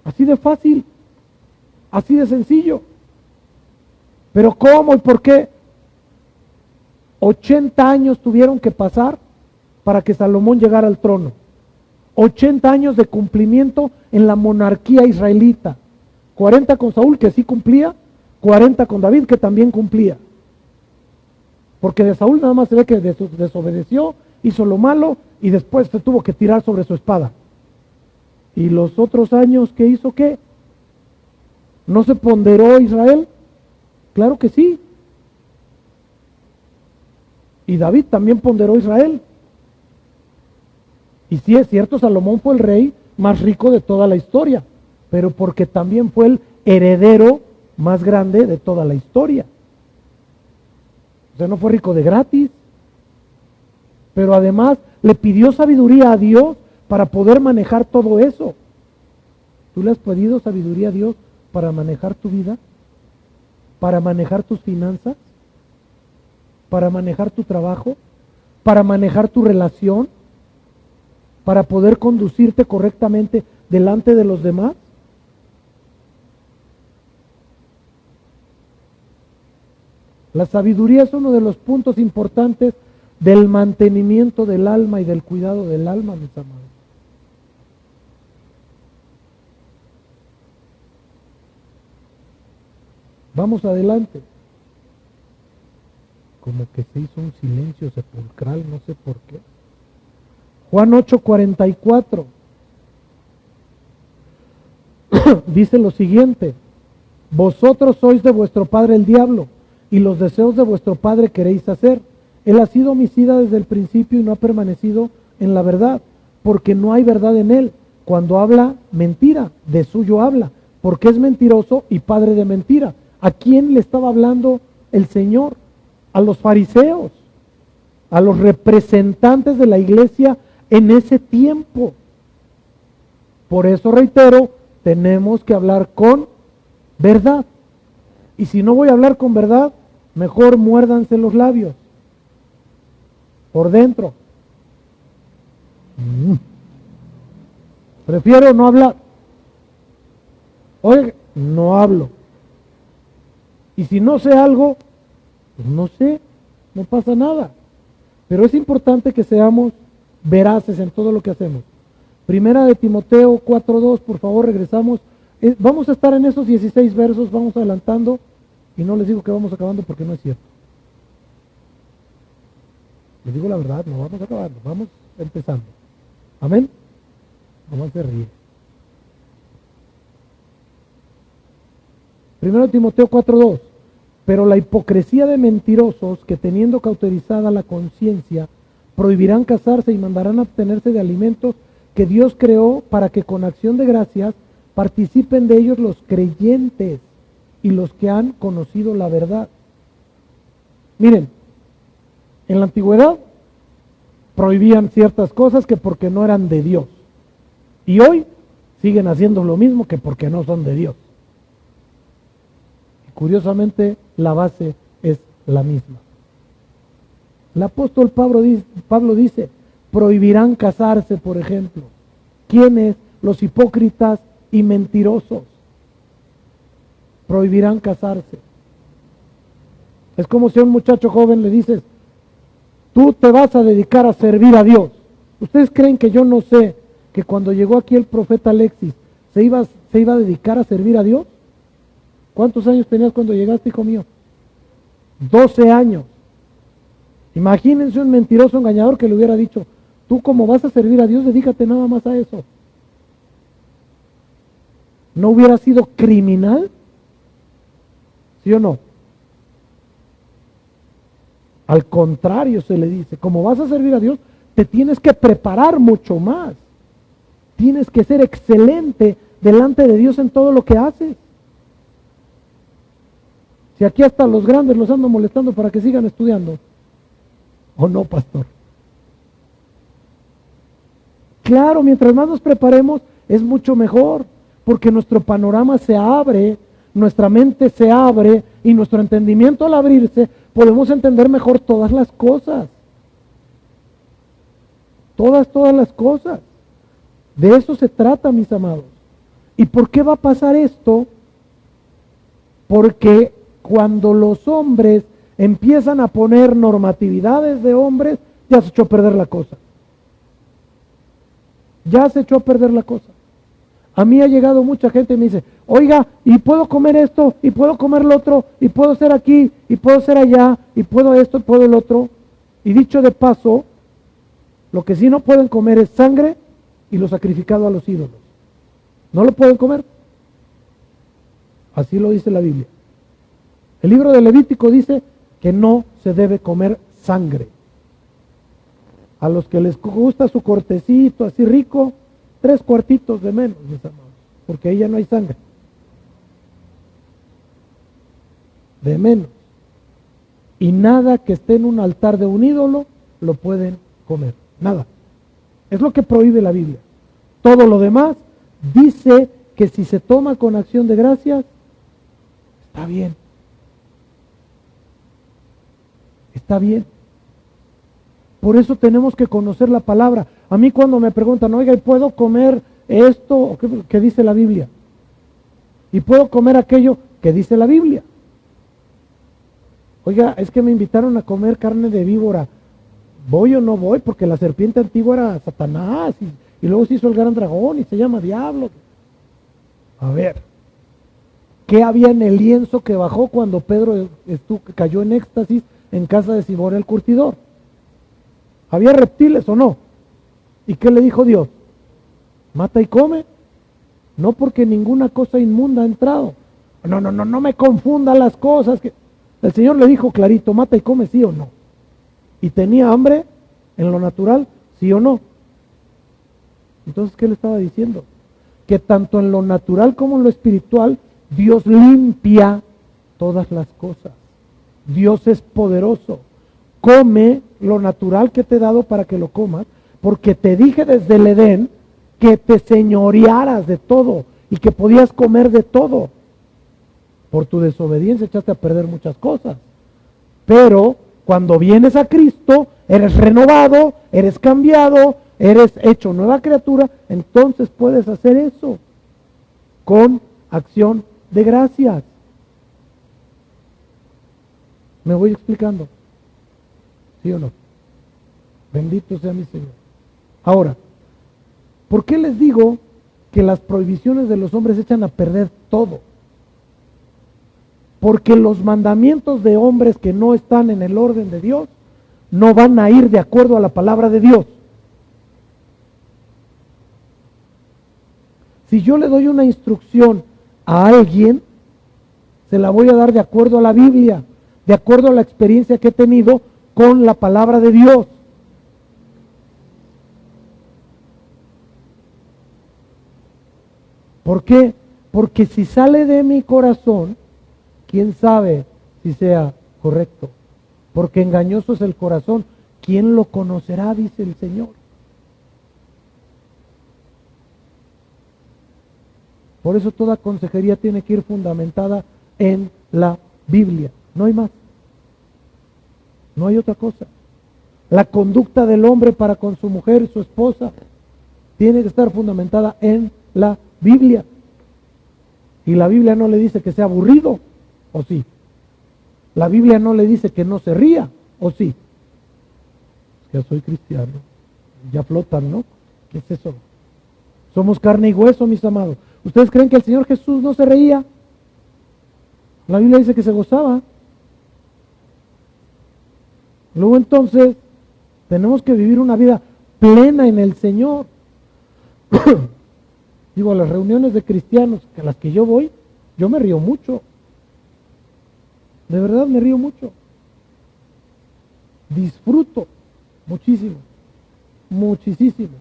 Así de fácil. Así de sencillo. Pero ¿cómo y por qué? 80 años tuvieron que pasar para que Salomón llegara al trono. 80 años de cumplimiento en la monarquía israelita. 40 con Saúl, que sí cumplía, 40 con David, que también cumplía. Porque de Saúl nada más se ve que desobedeció, hizo lo malo y después se tuvo que tirar sobre su espada. ¿Y los otros años que hizo qué? ¿No se ponderó Israel? Claro que sí. Y David también ponderó Israel. Y sí es cierto, Salomón fue el rey más rico de toda la historia, pero porque también fue el heredero más grande de toda la historia. O sea, no fue rico de gratis, pero además le pidió sabiduría a Dios para poder manejar todo eso. ¿Tú le has pedido sabiduría a Dios para manejar tu vida? ¿Para manejar tus finanzas? ¿Para manejar tu trabajo? ¿Para manejar tu relación? ¿Para poder conducirte correctamente delante de los demás? La sabiduría es uno de los puntos importantes del mantenimiento del alma y del cuidado del alma, mis amados. Vamos adelante. Como que se hizo un silencio sepulcral, no sé por qué. Juan 8:44 dice lo siguiente: vosotros sois de vuestro padre el diablo, y los deseos de vuestro padre queréis hacer. Él ha sido homicida desde el principio y no ha permanecido en la verdad, porque no hay verdad en él. Cuando habla mentira, de suyo habla, porque es mentiroso y padre de mentira. ¿A quién le estaba hablando el Señor? A los fariseos, a los representantes de la iglesia en ese tiempo. Por eso reitero, tenemos que hablar con verdad. Y si no voy a hablar con verdad, mejor muérdanse los labios por dentro. Prefiero no hablar. Oye, no hablo. Y si no sé algo, pues no sé, no pasa nada. Pero es importante que seamos veraces en todo lo que hacemos. Primera de Timoteo 4:2, por favor, regresamos. Vamos a estar en esos 16 versos, vamos adelantando, y no les digo que vamos acabando porque no es cierto. Les digo la verdad, no vamos acabando, vamos empezando. Amén. Nomás se ríe. 1 Timoteo 4:2. Pero la hipocresía de mentirosos que teniendo cauterizada la conciencia prohibirán casarse y mandarán abstenerse de alimentos que Dios creó para que con acción de gracias participen de ellos los creyentes y los que han conocido la verdad. Miren, en la antigüedad prohibían ciertas cosas que porque no eran de Dios. Y hoy siguen haciendo lo mismo que porque no son de Dios. Y curiosamente, la base es la misma. El apóstol Pablo dice, prohibirán casarse, por ejemplo. ¿Quiénes? Los hipócritas y mentirosos. Prohibirán casarse. Es como si a un muchacho joven le dices, tú te vas a dedicar a servir a Dios. ¿Ustedes creen que yo no sé que cuando llegó aquí el profeta Alexis se iba a dedicar a servir a Dios? ¿Cuántos años tenías cuando llegaste, hijo mío? 12 años. Imagínense un mentiroso engañador que le hubiera dicho, tú como vas a servir a Dios, dedícate nada más a eso. ¿No hubiera sido criminal? ¿Sí o no? Al contrario, se le dice, como vas a servir a Dios, te tienes que preparar mucho más. Tienes que ser excelente delante de Dios en todo lo que haces. Si aquí hasta los grandes los ando molestando para que sigan estudiando. ¿O no, pastor? Claro, mientras más nos preparemos, es mucho mejor, porque nuestro panorama se abre, nuestra mente se abre, y nuestro entendimiento al abrirse, podemos entender mejor todas las cosas. Todas las cosas. De eso se trata, mis amados. ¿Y por qué va a pasar esto? Porque cuando los hombres empiezan a poner normatividades de hombres, ya se echó a perder la cosa. Ya se echó a perder la cosa. A mí ha llegado mucha gente y me dice, oiga, y puedo comer esto, y puedo comer lo otro, y puedo ser aquí, y puedo ser allá, y puedo esto, y puedo el otro. Y dicho de paso, lo que sí no pueden comer es sangre y lo sacrificado a los ídolos. No lo pueden comer. Así lo dice la Biblia. El libro de Levítico dice que no se debe comer sangre. A los que les gusta su cortecito así rico, 3 cuartitos de menos, mis amados, porque ahí ya no hay sangre. De menos. Y nada que esté en un altar de un ídolo lo pueden comer. Nada. Es lo que prohíbe la Biblia. Todo lo demás dice que si se toma con acción de gracias, está bien. Está bien. Por eso tenemos que conocer la palabra. A mí cuando me preguntan, oiga, ¿y puedo comer esto? ¿Qué dice la Biblia? ¿Y puedo comer aquello? ¿Qué dice la Biblia? Oiga, es que me invitaron a comer carne de víbora. ¿Voy o no voy? Porque la serpiente antigua era Satanás y luego se hizo el gran dragón y se llama diablo. A ver, ¿qué había en el lienzo que bajó cuando Pedro cayó en éxtasis en casa de Simón el curtidor? ¿Había reptiles o no? ¿Y qué le dijo Dios? Mata y come. No, porque ninguna cosa inmunda ha entrado. No me confunda las cosas. El Señor le dijo clarito, mata y come, sí o no. ¿Y tenía hambre en lo natural? ¿Sí o no? Entonces, ¿qué le estaba diciendo? Que tanto en lo natural como en lo espiritual, Dios limpia todas las cosas. Dios es poderoso. Come lo natural que te he dado para que lo comas, porque te dije desde el Edén que te señorearas de todo y que podías comer de todo. Por tu desobediencia echaste a perder muchas cosas. Pero cuando vienes a Cristo, eres renovado, eres cambiado, eres hecho nueva criatura, entonces puedes hacer eso con acción de gracias. ¿Me voy explicando? ¿Sí o no? Bendito sea mi Señor. Ahora, ¿por qué les digo que las prohibiciones de los hombres echan a perder todo? Porque los mandamientos de hombres que no están en el orden de Dios no van a ir de acuerdo a la palabra de Dios. Si yo le doy una instrucción a alguien, se la voy a dar de acuerdo a la Biblia, de acuerdo a la experiencia que he tenido con la palabra de Dios. ¿Por qué? Porque si sale de mi corazón, ¿quién sabe si sea correcto? Porque engañoso es el corazón. ¿Quién lo conocerá? Dice el Señor. Por eso toda consejería tiene que ir fundamentada en la Biblia. No hay más. No hay otra cosa. La conducta del hombre para con su mujer, su esposa, tiene que estar fundamentada en la Biblia. Y la Biblia no le dice que sea aburrido, ¿o sí? La Biblia no le dice que no se ría, ¿o sí? Es que ya soy cristiano. Ya flotan, ¿no? ¿Qué es eso? Somos carne y hueso, mis amados. ¿Ustedes creen que el Señor Jesús no se reía? La Biblia dice que se gozaba. Luego entonces, tenemos que vivir una vida plena en el Señor. Digo, a las reuniones de cristianos a las que yo voy, yo me río mucho. De verdad me río mucho. Disfruto muchísimo. Muchísimo.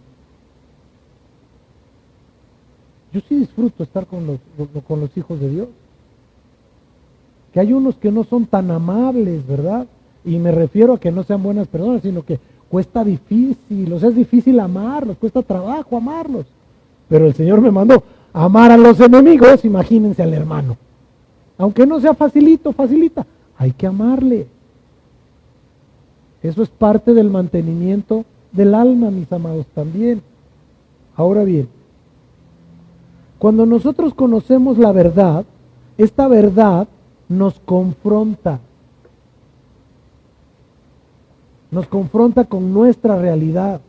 Yo sí disfruto estar con los hijos de Dios. Que hay unos que no son tan amables, ¿verdad? Y me refiero a que no sean buenas personas, sino que cuesta difícil, o sea, es difícil amarlos, cuesta trabajo amarlos. Pero el Señor me mandó a amar a los enemigos, imagínense al hermano. Aunque no sea facilita, hay que amarle. Eso es parte del mantenimiento del alma, mis amados, también. Ahora bien, cuando nosotros conocemos la verdad, esta verdad nos confronta con nuestra realidad,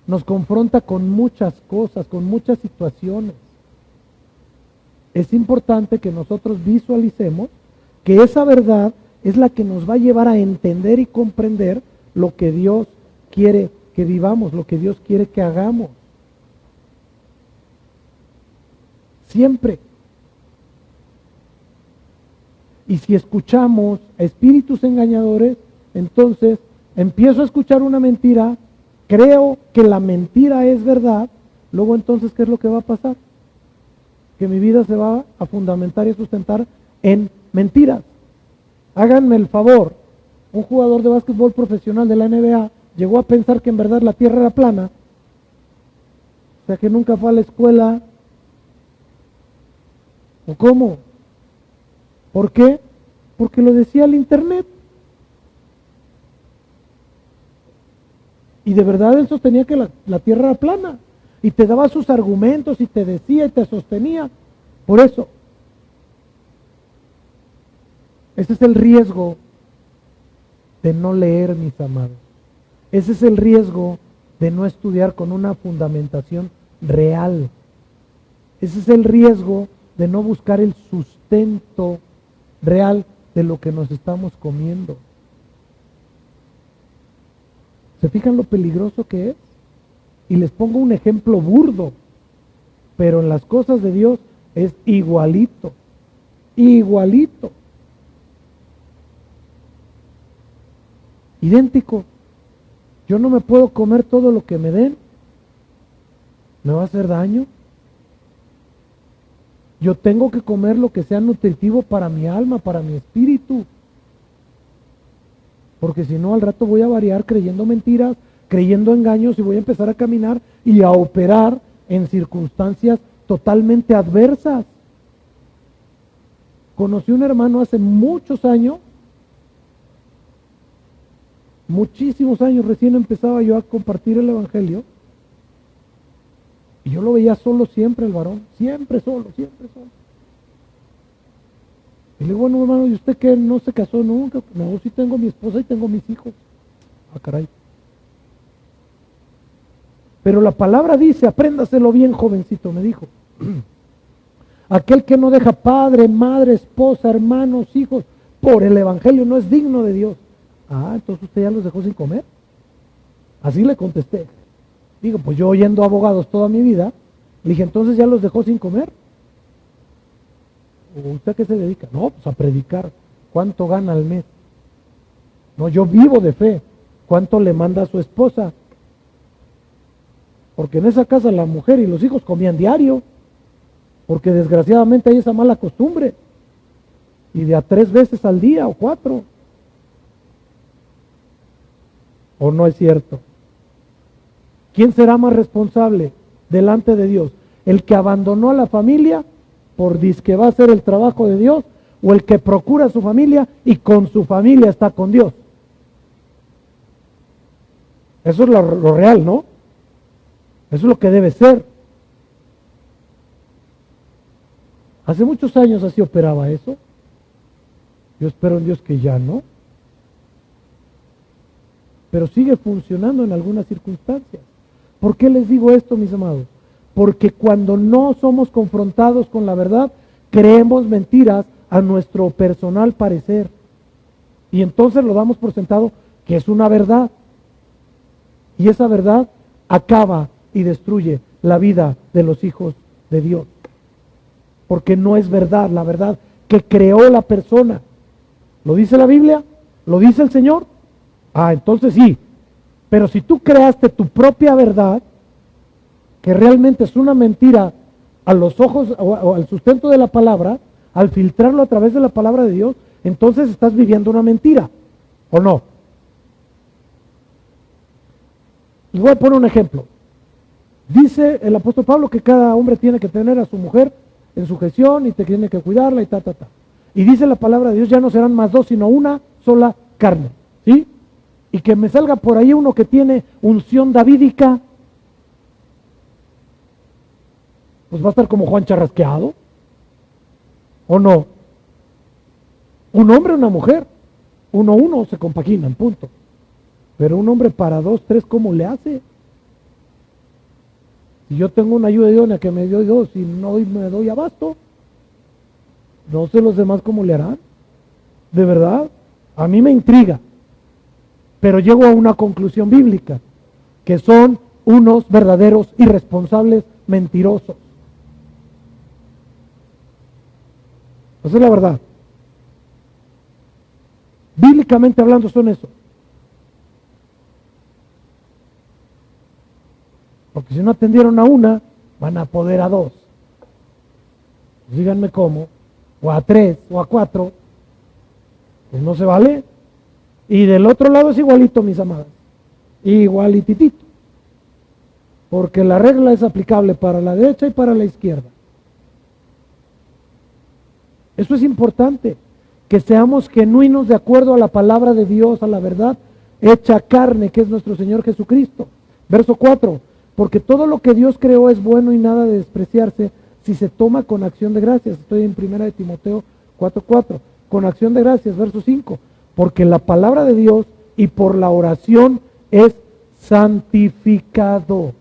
nos confronta con muchas cosas, con muchas situaciones. Es importante que nosotros visualicemos que esa verdad es la que nos va a llevar a entender y comprender lo que Dios quiere que vivamos, lo que Dios quiere que hagamos. Siempre. Y si escuchamos a espíritus engañadores, entonces empiezo a escuchar una mentira, creo que la mentira es verdad, luego entonces, ¿qué es lo que va a pasar? Que mi vida se va a fundamentar y a sustentar en mentiras. Háganme el favor, un jugador de básquetbol profesional de la NBA llegó a pensar que en verdad la tierra era plana, o sea que nunca fue a la escuela. ¿O cómo? ¿Por qué? Porque lo decía el internet. Y de verdad él sostenía que la tierra era plana. Y te daba sus argumentos y te decía y te sostenía. Por eso, ese es el riesgo de no leer, mis amados. Ese es el riesgo de no estudiar con una fundamentación real. Ese es el riesgo de no buscar el sustento real de lo que nos estamos comiendo. ¿Se fijan lo peligroso que es? Y les pongo un ejemplo burdo, pero en las cosas de Dios es igualito, igualito, idéntico. Yo no me puedo comer todo lo que me den, me va a hacer daño. Yo tengo que comer lo que sea nutritivo para mi alma, para mi espíritu. Porque si no, al rato voy a variar creyendo mentiras, creyendo engaños y voy a empezar a caminar y a operar en circunstancias totalmente adversas. Conocí un hermano hace muchos años, muchísimos años, recién empezaba yo a compartir el evangelio. Y yo lo veía solo siempre, el varón, siempre solo. Y le digo, bueno, hermano, ¿y usted qué? ¿No se casó nunca? No, sí tengo mi esposa y tengo mis hijos. Ah, caray. Pero la palabra dice, apréndaselo bien, jovencito, me dijo. Aquel que no deja padre, madre, esposa, hermanos, hijos, por el evangelio no es digno de Dios. Ah, entonces usted ya los dejó sin comer. Así le contesté. Digo, pues yo oyendo abogados toda mi vida, Le dije, entonces ya los dejó sin comer. ¿Usted a qué se dedica? No, pues a predicar. ¿Cuánto gana al mes? No, yo vivo de fe. ¿Cuánto le manda a su esposa? Porque en esa casa la mujer y los hijos comían diario. Porque desgraciadamente hay esa mala costumbre. Y de a 3 veces al día o 4. ¿O no es cierto? ¿Quién será más responsable delante de Dios? ¿El que abandonó a la familia por que va a hacer el trabajo de Dios? ¿O el que procura a su familia y con su familia está con Dios? Eso es lo real, ¿no? Eso es lo que debe ser. Hace muchos años así operaba eso. Yo espero en Dios que ya no. Pero sigue funcionando en algunas circunstancias. ¿Por qué les digo esto, mis amados? Porque cuando no somos confrontados con la verdad, creemos mentiras a nuestro personal parecer. Y entonces lo damos por sentado que es una verdad. Y esa verdad acaba y destruye la vida de los hijos de Dios. Porque no es verdad, la verdad que creó la persona. ¿Lo dice la Biblia? ¿Lo dice el Señor? Ah, entonces sí. Pero si tú creaste tu propia verdad, que realmente es una mentira a los ojos o al sustento de la palabra, al filtrarlo a través de la palabra de Dios, entonces estás viviendo una mentira, ¿o no? Les voy a poner un ejemplo. Dice el apóstol Pablo que cada hombre tiene que tener a su mujer en sujeción y te tiene que cuidarla y ta. Y dice la palabra de Dios, ya no serán más 2, sino una sola carne, ¿sí? Y que me salga por ahí uno que tiene unción davídica, pues va a estar como Juan Charrasqueado, ¿o no? Un hombre o una mujer, uno se compaginan, punto. Pero un hombre para 2, 3, ¿cómo le hace? Si yo tengo una ayuda idónea que me dio Dios y no me doy abasto, no sé los demás cómo le harán. De verdad, a mí me intriga. Pero llego a una conclusión bíblica, que son unos verdaderos irresponsables mentirosos. Esa es la verdad. Bíblicamente hablando son eso. Porque si no atendieron a una, van a poder a 2. Díganme cómo, o a 3, o a 4. Pues no se vale. Y del otro lado es igualito, mis amadas. Igualititito. Porque la regla es aplicable para la derecha y para la izquierda. Eso es importante. Que seamos genuinos de acuerdo a la palabra de Dios, a la verdad hecha carne, que es nuestro Señor Jesucristo. Verso 4. Porque todo lo que Dios creó es bueno y nada de despreciarse si se toma con acción de gracias. Estoy en 1 de Timoteo 4:4. Con acción de gracias, verso 5. Porque la palabra de Dios y por la oración es santificado.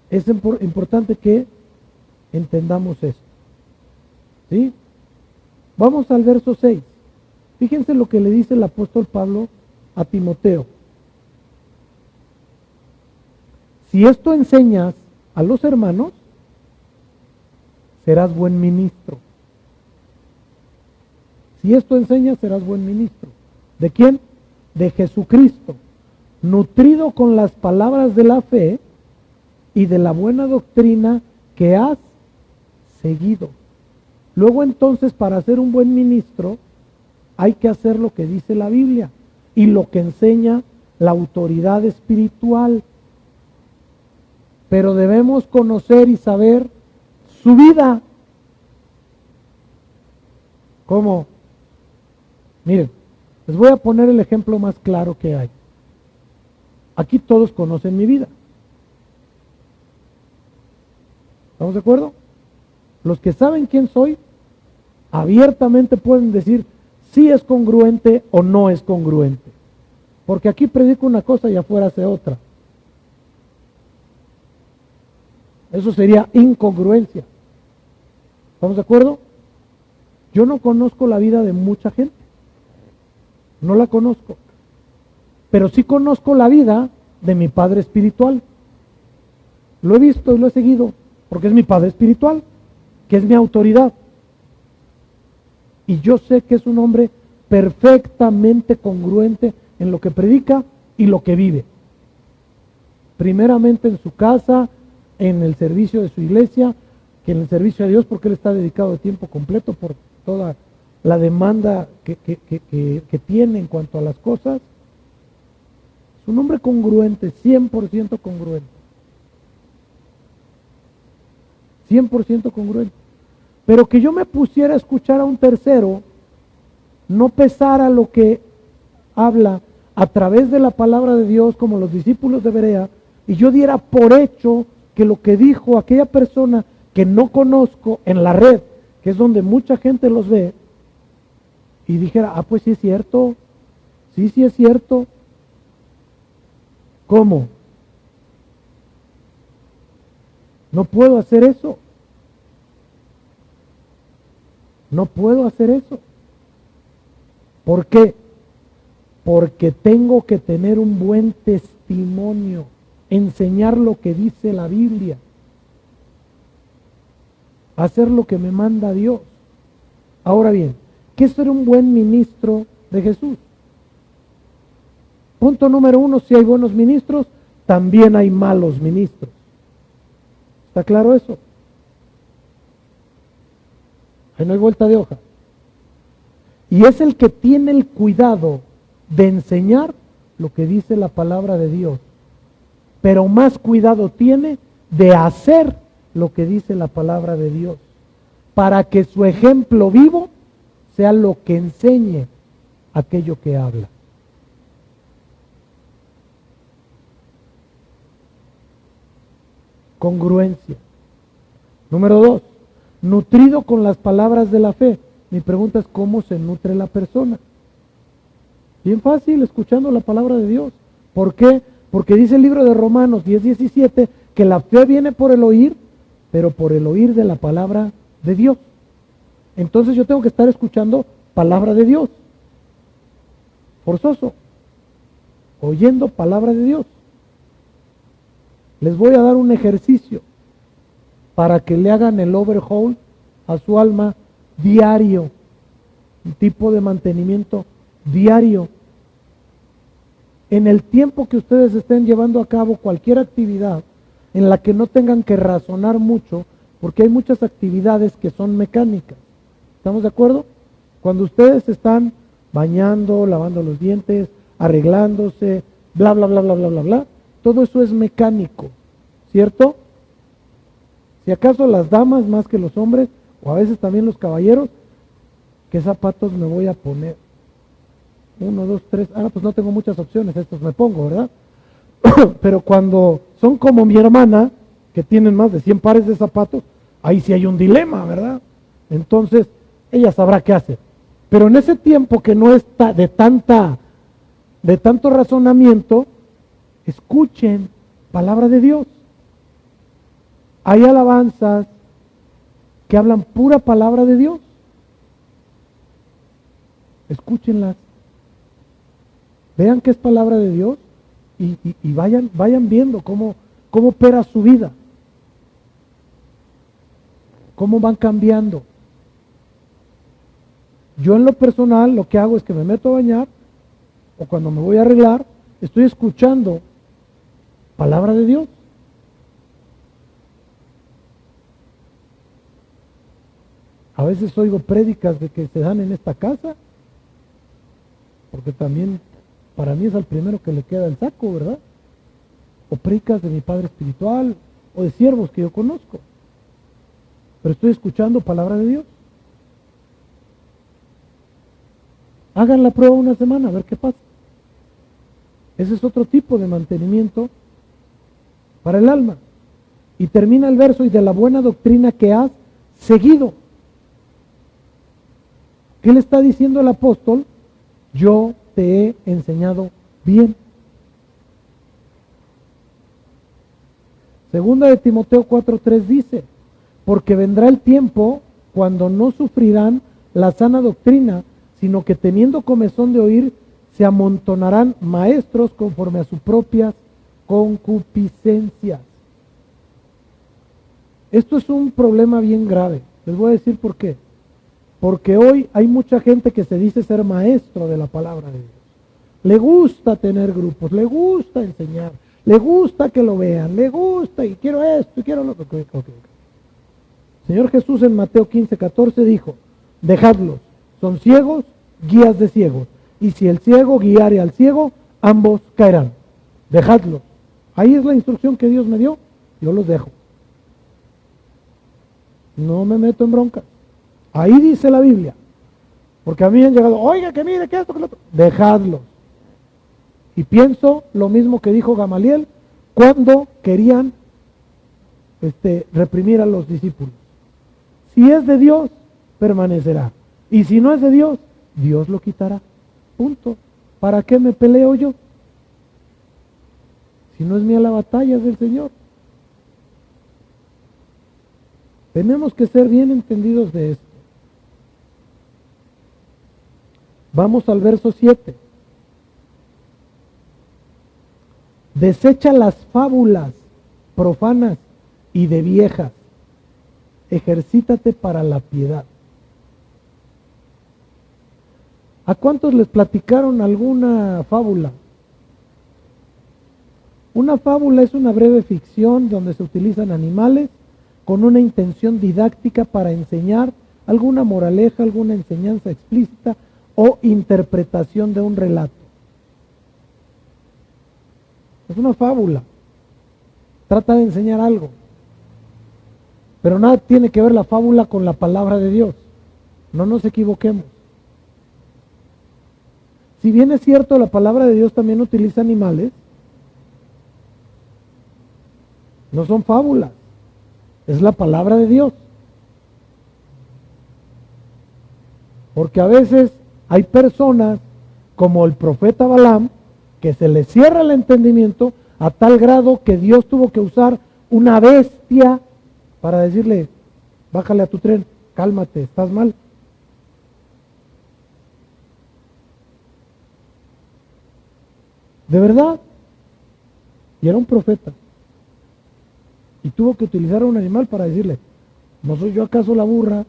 Es importante que entendamos esto. ¿Sí? Vamos al verso 6. Fíjense lo que le dice el apóstol Pablo a Timoteo. Si esto enseñas a los hermanos, serás buen ministro. Si esto enseñas, serás buen ministro. ¿De quién? De Jesucristo, nutrido con las palabras de la fe y de la buena doctrina que has seguido. Luego entonces, para ser un buen ministro, hay que hacer lo que dice la Biblia y lo que enseña la autoridad espiritual. Pero debemos conocer y saber su vida. ¿Cómo? Miren, les voy a poner el ejemplo más claro que hay. Aquí todos conocen mi vida. ¿Estamos de acuerdo? Los que saben quién soy, abiertamente pueden decir si es congruente o no es congruente. Porque aquí predico una cosa y afuera hace otra. Eso sería incongruencia. ¿Estamos de acuerdo? Yo no conozco la vida de mucha gente. No la conozco. pero sí conozco la vida de mi padre espiritual. Lo he visto y lo he seguido, porque es mi padre espiritual, que es mi autoridad. Y yo sé que es un hombre perfectamente congruente en lo que predica y lo que vive. Primeramente en su casa, en el servicio de su iglesia, que en el servicio a Dios, porque él está dedicado de tiempo completo por toda la demanda que tiene en cuanto a las cosas. Es un hombre congruente, 100% congruente. 100% congruente. Pero que yo me pusiera a escuchar a un tercero, no pesara lo que habla a través de la palabra de Dios, como los discípulos de Berea, y yo diera por hecho que lo que dijo aquella persona que no conozco en la red, que es donde mucha gente los ve, y dijera, pues sí es cierto, sí es cierto. ¿Cómo? No puedo hacer eso. No puedo hacer eso. ¿Por qué? Porque tengo que tener un buen testimonio, enseñar lo que dice la Biblia, hacer lo que me manda Dios. Ahora bien, ¿qué es ser un buen ministro de Jesús? Punto número 1, si hay buenos ministros, también hay malos ministros. ¿Está claro eso? Ahí no hay vuelta de hoja. Y es el que tiene el cuidado de enseñar lo que dice la palabra de Dios, pero más cuidado tiene de hacer lo que dice la palabra de Dios, para que su ejemplo vivo sea lo que enseñe aquello que habla. Congruencia. Número 2, nutrido con las palabras de la fe. Mi pregunta es, ¿cómo se nutre la persona? Bien fácil, escuchando la palabra de Dios. ¿Por qué? Porque dice el libro de Romanos 10:17 que la fe viene por el oír, pero por el oír de la palabra de Dios. Entonces yo tengo que estar escuchando palabra de Dios. Forzoso. Oyendo palabra de Dios. Les voy a dar un ejercicio para que le hagan el overhaul a su alma diario, un tipo de mantenimiento diario. En el tiempo que ustedes estén llevando a cabo cualquier actividad en la que no tengan que razonar mucho, porque hay muchas actividades que son mecánicas. ¿Estamos de acuerdo? Cuando ustedes están bañando, lavando los dientes, arreglándose, bla, bla, bla, bla, bla, bla, bla, todo eso es mecánico, ¿cierto? Si acaso las damas más que los hombres, o a veces también los caballeros, ¿qué zapatos me voy a poner? 1, 2, 3, pues no tengo muchas opciones, estos me pongo, ¿verdad? Pero cuando son como mi hermana, que tienen más de 100 pares de zapatos, ahí sí hay un dilema, ¿verdad? Entonces, ella sabrá qué hacer. Pero en ese tiempo que no está de tanto razonamiento, escuchen palabra de Dios. Hay alabanzas que hablan pura palabra de Dios. Escúchenlas. Vean que es palabra de Dios y vayan viendo cómo opera su vida. Cómo van cambiando. Yo en lo personal lo que hago es que me meto a bañar o cuando me voy a arreglar, estoy escuchando palabra de Dios. A veces oigo prédicas de que se dan en esta casa, porque también para mí es al primero que le queda el saco, ¿verdad? O prédicas de mi padre espiritual, o de siervos que yo conozco. Pero estoy escuchando palabra de Dios. Hagan la prueba una semana, a ver qué pasa. Ese es otro tipo de mantenimiento para el alma. Y termina el verso, y de la buena doctrina que has seguido. ¿Qué le está diciendo el apóstol? Yo te he enseñado bien. Segunda de Timoteo 4:3 dice, porque vendrá el tiempo cuando no sufrirán la sana doctrina, sino que teniendo comezón de oír, se amontonarán maestros conforme a sus propias concupiscencias. Esto es un problema bien grave. Les voy a decir por qué. Porque hoy hay mucha gente que se dice ser maestro de la palabra de Dios. Le gusta tener grupos, le gusta enseñar, le gusta que lo vean, le gusta y quiero esto y quiero lo que... Okay. Señor Jesús en Mateo 15:14 dijo, dejadlos, son ciegos, guías de ciegos. Y si el ciego guiare al ciego, ambos caerán. Dejadlos. Ahí es la instrucción que Dios me dio, yo los dejo. No me meto en bronca. Ahí dice la Biblia. Porque a mí han llegado, oiga, que mire, que esto, que lo otro. Dejadlos. Y pienso lo mismo que dijo Gamaliel cuando querían reprimir a los discípulos. Si es de Dios, permanecerá. Y si no es de Dios, Dios lo quitará. Punto. ¿Para qué me peleo yo? Si no es mía la batalla, es del Señor. Tenemos que ser bien entendidos de esto. Vamos al verso 7. Desecha las fábulas profanas y de viejas. Ejercítate para la piedad. ¿A cuántos les platicaron alguna fábula? Una fábula es una breve ficción donde se utilizan animales con una intención didáctica para enseñar alguna moraleja, alguna enseñanza explícita o interpretación de un relato. Es una fábula. Trata de enseñar algo. Pero nada tiene que ver la fábula con la palabra de Dios. No nos equivoquemos. Si bien es cierto, la palabra de Dios también utiliza animales, no son fábulas. Es la palabra de Dios. Porque a veces hay personas como el profeta Balaam que se les cierra el entendimiento a tal grado que Dios tuvo que usar una bestia para decirle, bájale a tu tren, cálmate, estás mal. De verdad. Y era un profeta. Y tuvo que utilizar a un animal para decirle, ¿no soy yo acaso la burra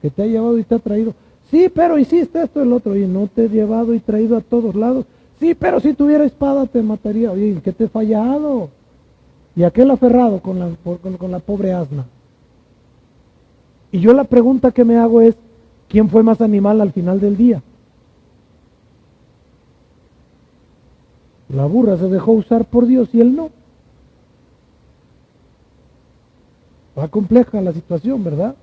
que te ha llevado y te ha traído? Sí, pero hiciste esto y el otro. Y no te he llevado y traído a todos lados. Sí, pero si tuviera espada te mataría. Oye, ¿qué te he fallado? Y aquel aferrado con la pobre asna. Y yo la pregunta que me hago es, ¿quién fue más animal al final del día? La burra se dejó usar por Dios y él no. Va compleja la situación, ¿verdad?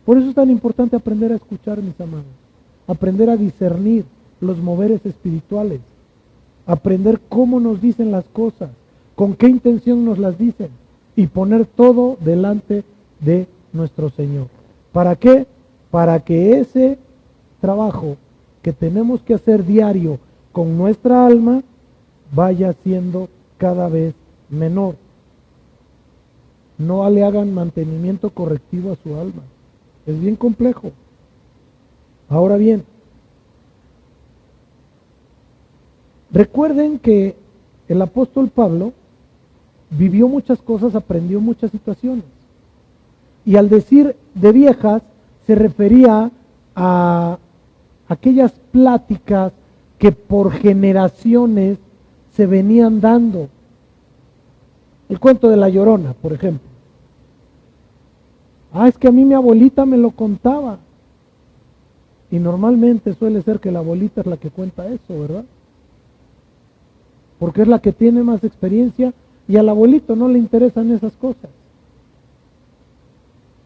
Por eso es tan importante aprender a escuchar, mis amados. Aprender a discernir los moveres espirituales. Aprender cómo nos dicen las cosas, con qué intención nos las dicen. Y poner todo delante de nuestro Señor. ¿Para qué? Para que ese trabajo que tenemos que hacer diario con nuestra alma vaya siendo cada vez menor. No le hagan mantenimiento correctivo a su alma. Es bien complejo. Ahora bien, recuerden que el apóstol Pablo vivió muchas cosas, aprendió muchas situaciones. Y al decir de viejas, se refería a aquellas pláticas que por generaciones se venían dando. El cuento de la Llorona, por ejemplo. Es que a mí mi abuelita me lo contaba. Y normalmente suele ser que la abuelita es la que cuenta eso, ¿verdad? Porque es la que tiene más experiencia y al abuelito no le interesan esas cosas.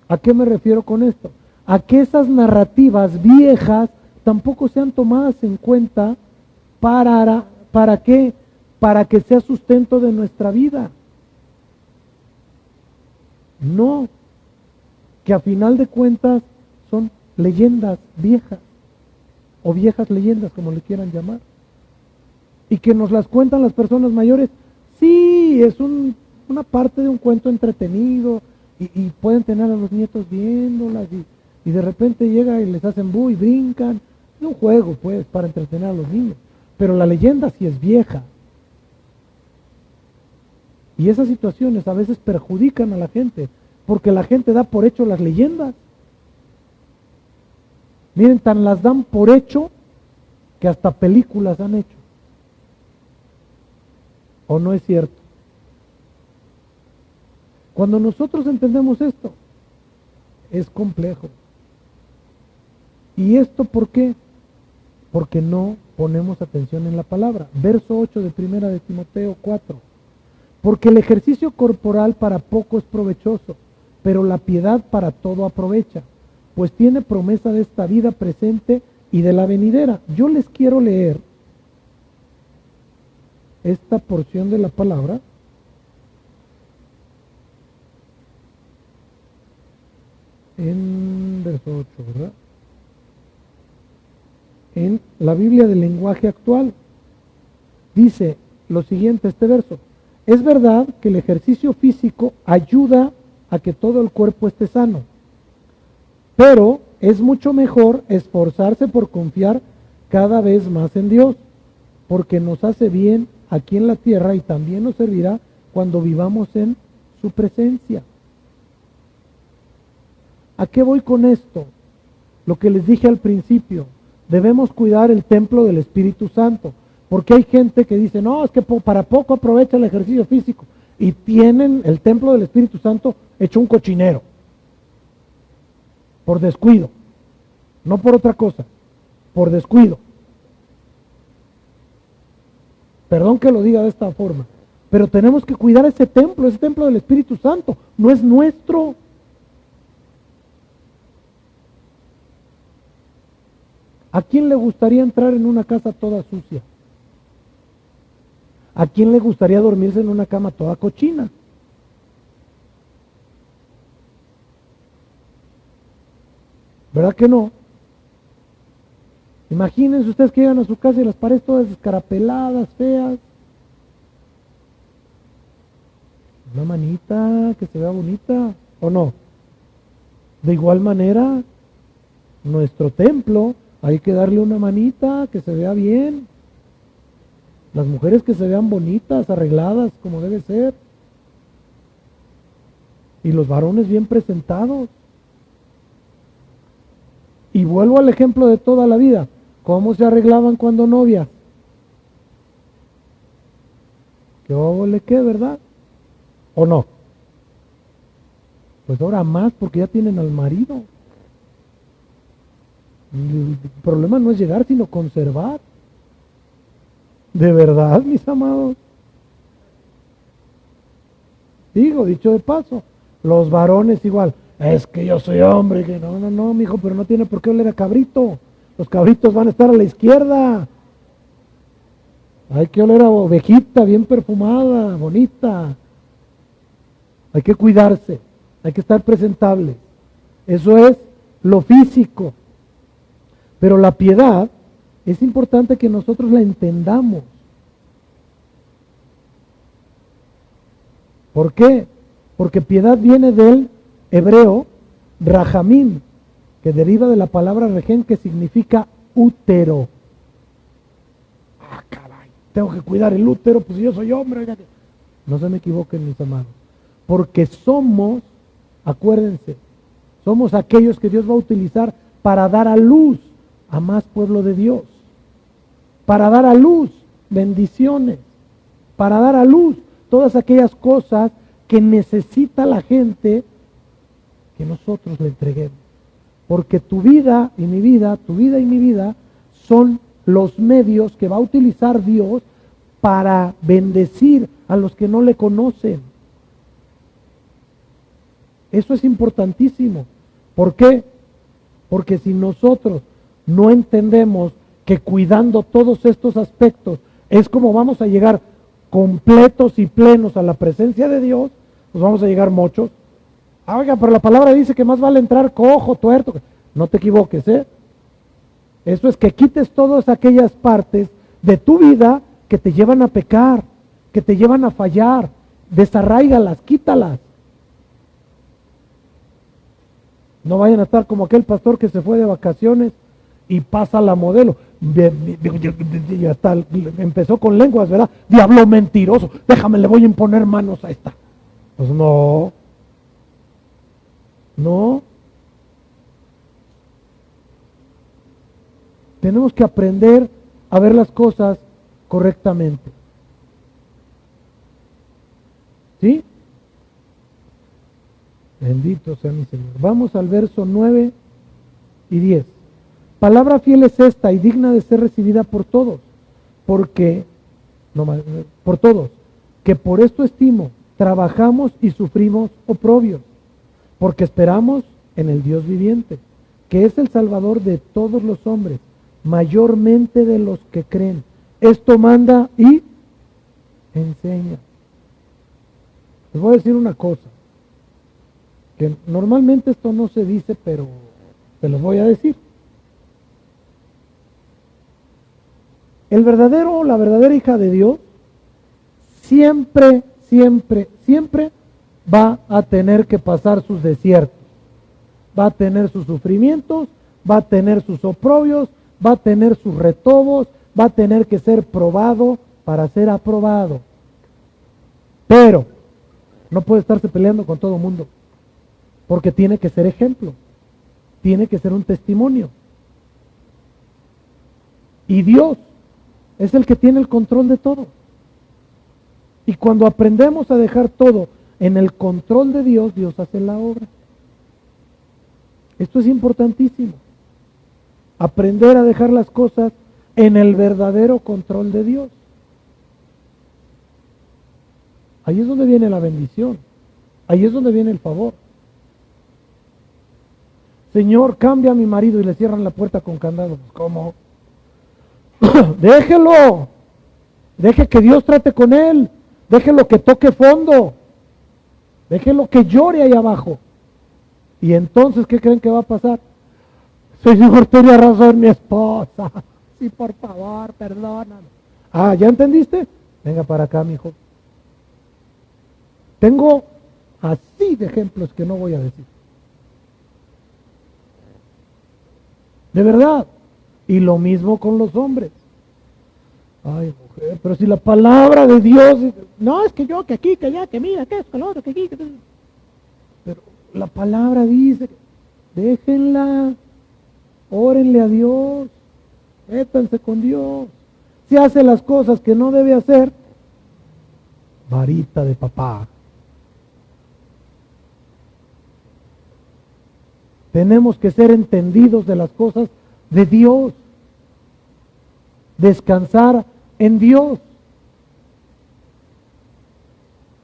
¿A qué me refiero con esto? A que esas narrativas viejas tampoco sean tomadas en cuenta ¿para qué? Para que sea sustento de nuestra vida. No, que a final de cuentas son leyendas viejas, o viejas leyendas, como le quieran llamar, y que nos las cuentan las personas mayores. Sí, es una parte de un cuento entretenido, y pueden tener a los nietos viéndolas, y de repente llega y les hacen bu y brincan. Es un juego, pues, para entretener a los niños. pero la leyenda sí es vieja. Y esas situaciones a veces perjudican a la gente, porque la gente da por hecho las leyendas. Miren, tan las dan por hecho que hasta películas han hecho. ¿O no es cierto? Cuando nosotros entendemos esto, es complejo. ¿Y esto por qué? Porque no ponemos atención en la palabra. Verso 8 de 1 de Timoteo 4. Porque el ejercicio corporal para poco es provechoso, pero la piedad para todo aprovecha, pues tiene promesa de esta vida presente y de la venidera. Yo les quiero leer esta porción de la palabra en verso 8, ¿verdad? En la Biblia del lenguaje actual dice lo siguiente, este verso: es verdad que el ejercicio físico ayuda a que todo el cuerpo esté sano, pero es mucho mejor esforzarse por confiar cada vez más en Dios, porque nos hace bien aquí en la tierra y también nos servirá cuando vivamos en su presencia. ¿A qué voy con esto? Lo que les dije al principio, debemos cuidar el templo del Espíritu Santo, porque hay gente que dice, no, es que para poco aprovecha el ejercicio físico, y tienen el templo del Espíritu Santo hecho un cochinero, por descuido, no por otra cosa, por descuido. Perdón que lo diga de esta forma, pero tenemos que cuidar ese templo del Espíritu Santo, no es nuestro. ¿A quién le gustaría entrar en una casa toda sucia? ¿A quién le gustaría dormirse en una cama toda cochina? ¿Verdad que no? Imagínense ustedes que llegan a su casa y las paredes todas descarapeladas, feas. Una manita que se vea bonita, ¿o no? De igual manera, nuestro templo, hay que darle una manita que se vea bien. Las mujeres que se vean bonitas, arregladas, como debe ser. Y los varones bien presentados. Y vuelvo al ejemplo de toda la vida. ¿Cómo se arreglaban cuando novias? ¿Qué óvole qué, verdad? ¿O no? Pues ahora más porque ya tienen al marido. El problema no es llegar, sino conservar. ¿De verdad, mis amados? Digo, dicho de paso, los varones igual. Es que yo soy hombre, que no, mijo, pero no tiene por qué oler a cabrito. Los cabritos van a estar a la izquierda. Hay que oler a ovejita bien perfumada, bonita. Hay que cuidarse, hay que estar presentable. Eso es lo físico. Pero la piedad es importante que nosotros la entendamos. ¿Por qué? Porque piedad viene del hebreo rajamim, que deriva de la palabra regen, que significa útero. Ah, caray, tengo que cuidar el útero, pues yo soy hombre. No se me equivoquen, mis amados. Porque somos, acuérdense, somos aquellos que Dios va a utilizar para dar a luz a más pueblo de Dios, para dar a luz bendiciones, para dar a luz todas aquellas cosas que necesita la gente que nosotros le entreguemos. Porque tu vida y mi vida, tu vida y mi vida son los medios que va a utilizar Dios para bendecir a los que no le conocen. Eso es importantísimo. ¿Por qué? Porque si nosotros no entendemos que cuidando todos estos aspectos es como vamos a llegar completos y plenos a la presencia de Dios, pues vamos a llegar mochos. Ah, oiga, pero la palabra dice que más vale entrar cojo, tuerto. No te equivoques, ¿eh? Eso es que quites todas aquellas partes de tu vida que te llevan a pecar, que te llevan a fallar. Desarráigalas, quítalas. No vayan a estar como aquel pastor que se fue de vacaciones y pasa la modelo. Y hasta empezó con lenguas, ¿verdad? Diablo mentiroso, déjame, le voy a imponer manos a esta. Pues no. Tenemos que aprender a ver las cosas correctamente. ¿Sí? Bendito sea mi Señor. Vamos al verso 9 y 10. Palabra fiel es esta y digna de ser recibida por todos, por todos, que por esto estimo, trabajamos y sufrimos oprobios, porque esperamos en el Dios viviente, que es el Salvador de todos los hombres, mayormente de los que creen. Esto manda y enseña. Les voy a decir una cosa, que normalmente esto no se dice, pero se los voy a decir. El verdadero o la verdadera hija de Dios siempre va a tener que pasar sus desiertos, va a tener sus sufrimientos, va a tener sus oprobios, va a tener sus retobos, va a tener que ser probado para ser aprobado. Pero no puede estarse peleando con todo el mundo, porque tiene que ser ejemplo, tiene que ser un testimonio. Y Dios es el que tiene el control de todo. Y cuando aprendemos a dejar todo en el control de Dios, Dios hace la obra. Esto es importantísimo. Aprender a dejar las cosas en el verdadero control de Dios. Ahí es donde viene la bendición. Ahí es donde viene el favor. Señor, cambia a mi marido y le cierran la puerta con candado. ¿Cómo? Déjelo. Deje que Dios trate con él. Déjelo que toque fondo. Déjelo que llore ahí abajo. Y entonces, ¿qué creen que va a pasar? Señor, tenía razón mi esposa. Sí, por favor, perdóname. Ah, ¿ya entendiste? Venga para acá, mi hijo. Tengo así de ejemplos que no voy a decir. De verdad. Y lo mismo con los hombres. Ay, mujer, pero si la palabra de Dios, no, es que yo, que aquí, que allá, que mira, que es, que lo otro, que aquí, que... Pero la palabra dice, déjenla, órenle a Dios, métanse con Dios. Si hace las cosas que no debe hacer, varita de papá. Tenemos que ser entendidos de las cosas de Dios, descansar en Dios.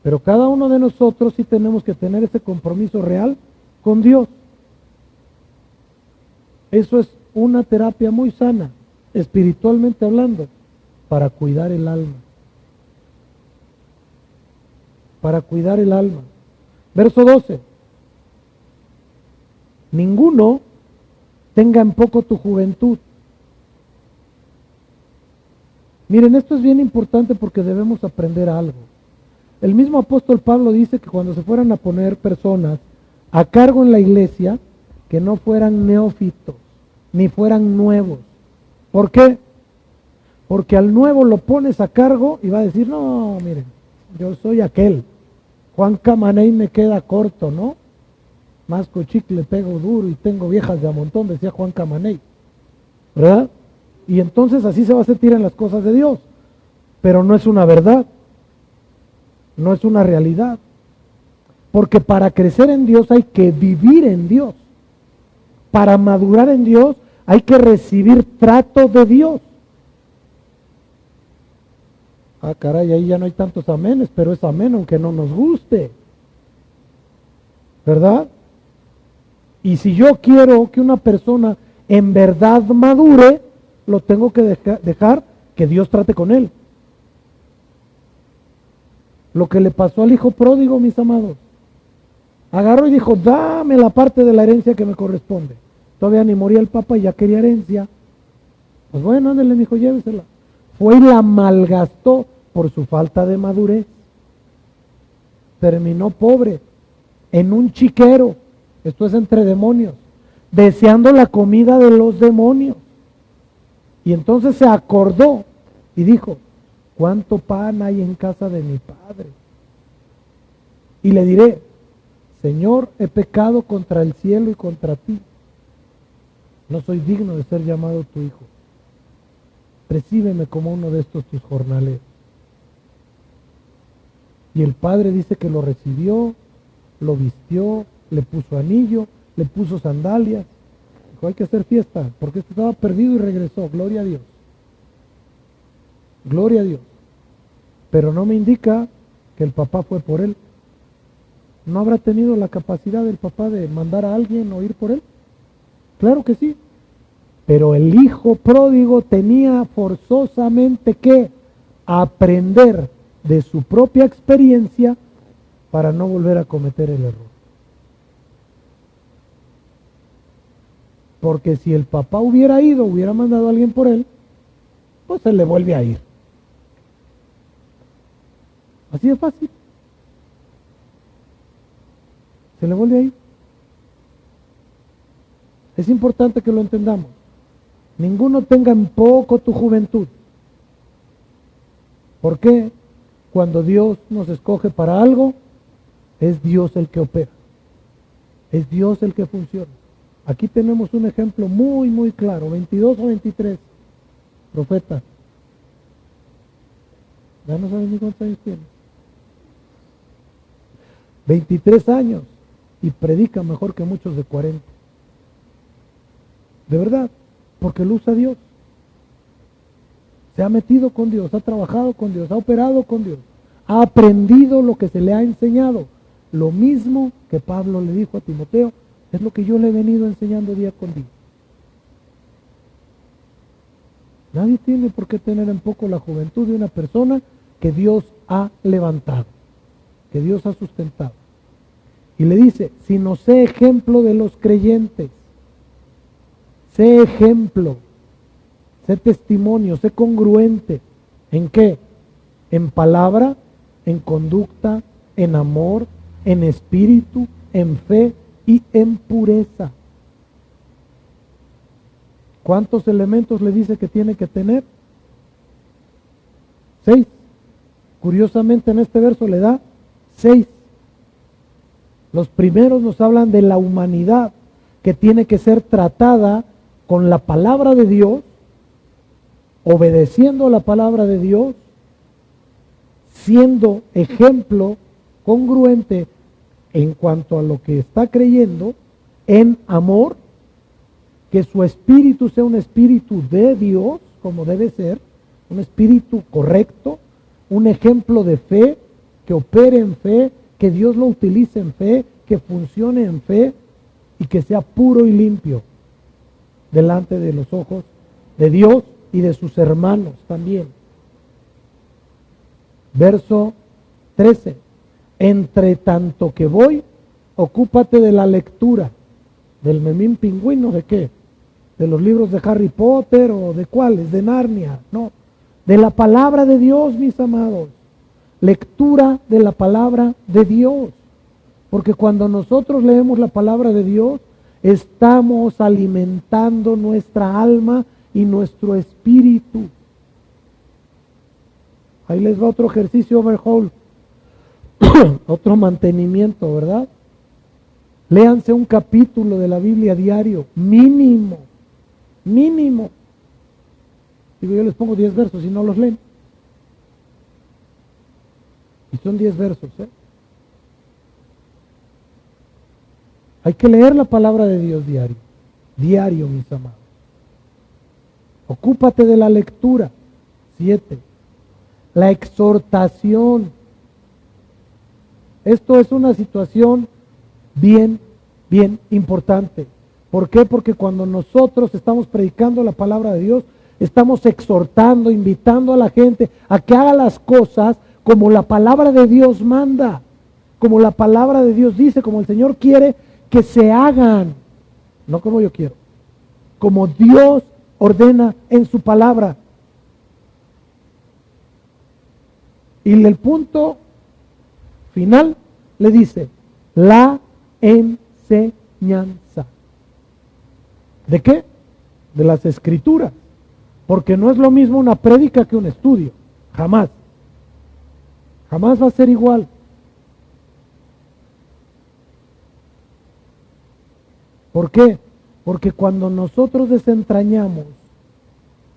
Pero cada uno de nosotros sí tenemos que tener ese compromiso real con Dios. Eso es una terapia muy sana, espiritualmente hablando, para cuidar el alma. Para cuidar el alma. Verso 12. Ninguno tenga en poco tu juventud. Miren, esto es bien importante porque debemos aprender algo. El mismo apóstol Pablo dice que cuando se fueran a poner personas a cargo en la iglesia, que no fueran neófitos, ni fueran nuevos. ¿Por qué? Porque al nuevo lo pones a cargo y va a decir, no, miren, yo soy aquel. Juan Camaney me queda corto, ¿no? Masco chicle, pego duro y tengo viejas de a montón, decía Juan Camaney, ¿verdad? Y entonces así se va a sentir en las cosas de Dios, pero no es una verdad, no es una realidad, porque para crecer en Dios hay que vivir en Dios, para madurar en Dios hay que recibir trato de Dios. Ah, caray, ahí ya no hay tantos amenes, pero es amén aunque no nos guste, ¿verdad? Y si yo quiero que una persona en verdad madure, lo tengo que dejar que Dios trate con él. Lo que le pasó al hijo pródigo, mis amados. Agarró y dijo, dame la parte de la herencia que me corresponde. Todavía ni moría el papá y ya quería herencia. Pues bueno, ándale, mi hijo, llévesela. Fue y la malgastó por su falta de madurez. Terminó pobre, en un chiquero. Esto es entre demonios, deseando la comida de los demonios. Y entonces se acordó y dijo, ¿cuánto pan hay en casa de mi padre? Y le diré, Señor, he pecado contra el cielo y contra ti. No soy digno de ser llamado tu hijo. Recíbeme como uno de estos tus jornaleros. Y el padre dice que lo recibió, lo vistió, le puso anillo, le puso sandalias. Dijo, hay que hacer fiesta, porque este estaba perdido y regresó. Gloria a Dios. Gloria a Dios. Pero no me indica que el papá fue por él. ¿No habrá tenido la capacidad el papá de mandar a alguien o ir por él? Claro que sí. Pero el hijo pródigo tenía forzosamente que aprender de su propia experiencia para no volver a cometer el error. Porque si el papá hubiera ido, hubiera mandado a alguien por él, pues se le vuelve a ir. Así de fácil. Se le vuelve a ir. Es importante que lo entendamos. Ninguno tenga en poco tu juventud. ¿Por qué? Cuando Dios nos escoge para algo, es Dios el que opera. Es Dios el que funciona. Aquí tenemos un ejemplo muy, muy claro. 22 o 23. Profeta. Ya no saben ni cuántos años tiene. 23 años. Y predica mejor que muchos de 40. De verdad. Porque lo usa Dios. Se ha metido con Dios, ha trabajado con Dios, ha operado con Dios, ha aprendido lo que se le ha enseñado. Lo mismo que Pablo le dijo a Timoteo, es lo que yo le he venido enseñando día con día. Nadie tiene por qué tener en poco la juventud de una persona que Dios ha levantado, que Dios ha sustentado. Y le dice, sino sé ejemplo de los creyentes, sé ejemplo, sé testimonio, sé congruente. ¿En qué? En palabra, en conducta, en amor, en espíritu, en fe y en pureza. ¿Cuántos elementos le dice que tiene que tener? 6. Curiosamente en este verso le da 6. Los primeros nos hablan de la humanidad que tiene que ser tratada con la palabra de Dios, obedeciendo a la palabra de Dios, siendo ejemplo congruente en cuanto a lo que está creyendo, en amor, que su espíritu sea un espíritu de Dios, como debe ser, un espíritu correcto, un ejemplo de fe, que opere en fe, que Dios lo utilice en fe, que funcione en fe y que sea puro y limpio delante de los ojos de Dios y de sus hermanos también. Verso 13. Entre tanto que voy, ocúpate de la lectura del Memín Pingüino, ¿de qué? ¿De los libros de Harry Potter o de cuáles? ¿De Narnia? No, de la palabra de Dios, mis amados. Lectura de la palabra de Dios. Porque cuando nosotros leemos la palabra de Dios, estamos alimentando nuestra alma y nuestro espíritu. Ahí les va otro ejercicio overhaul, otro mantenimiento, ¿verdad? Léanse un capítulo de la Biblia diario, mínimo. Digo, yo les pongo 10 versos y no los leen. Y son 10 versos, ¿eh? Hay que leer la palabra de Dios diario, mis amados. Ocúpate de la lectura. 7. La exhortación. Esto es una situación bien importante. ¿Por qué? Porque cuando nosotros estamos predicando la palabra de Dios, estamos exhortando, invitando a la gente a que haga las cosas como la palabra de Dios manda, como la palabra de Dios dice, como el Señor quiere que se hagan, no como yo quiero, como Dios ordena en su palabra. Y el punto final le dice, la enseñanza. ¿De qué? De las Escrituras. Porque no es lo mismo una prédica que un estudio. Jamás. Jamás va a ser igual. ¿Por qué? Porque cuando nosotros desentrañamos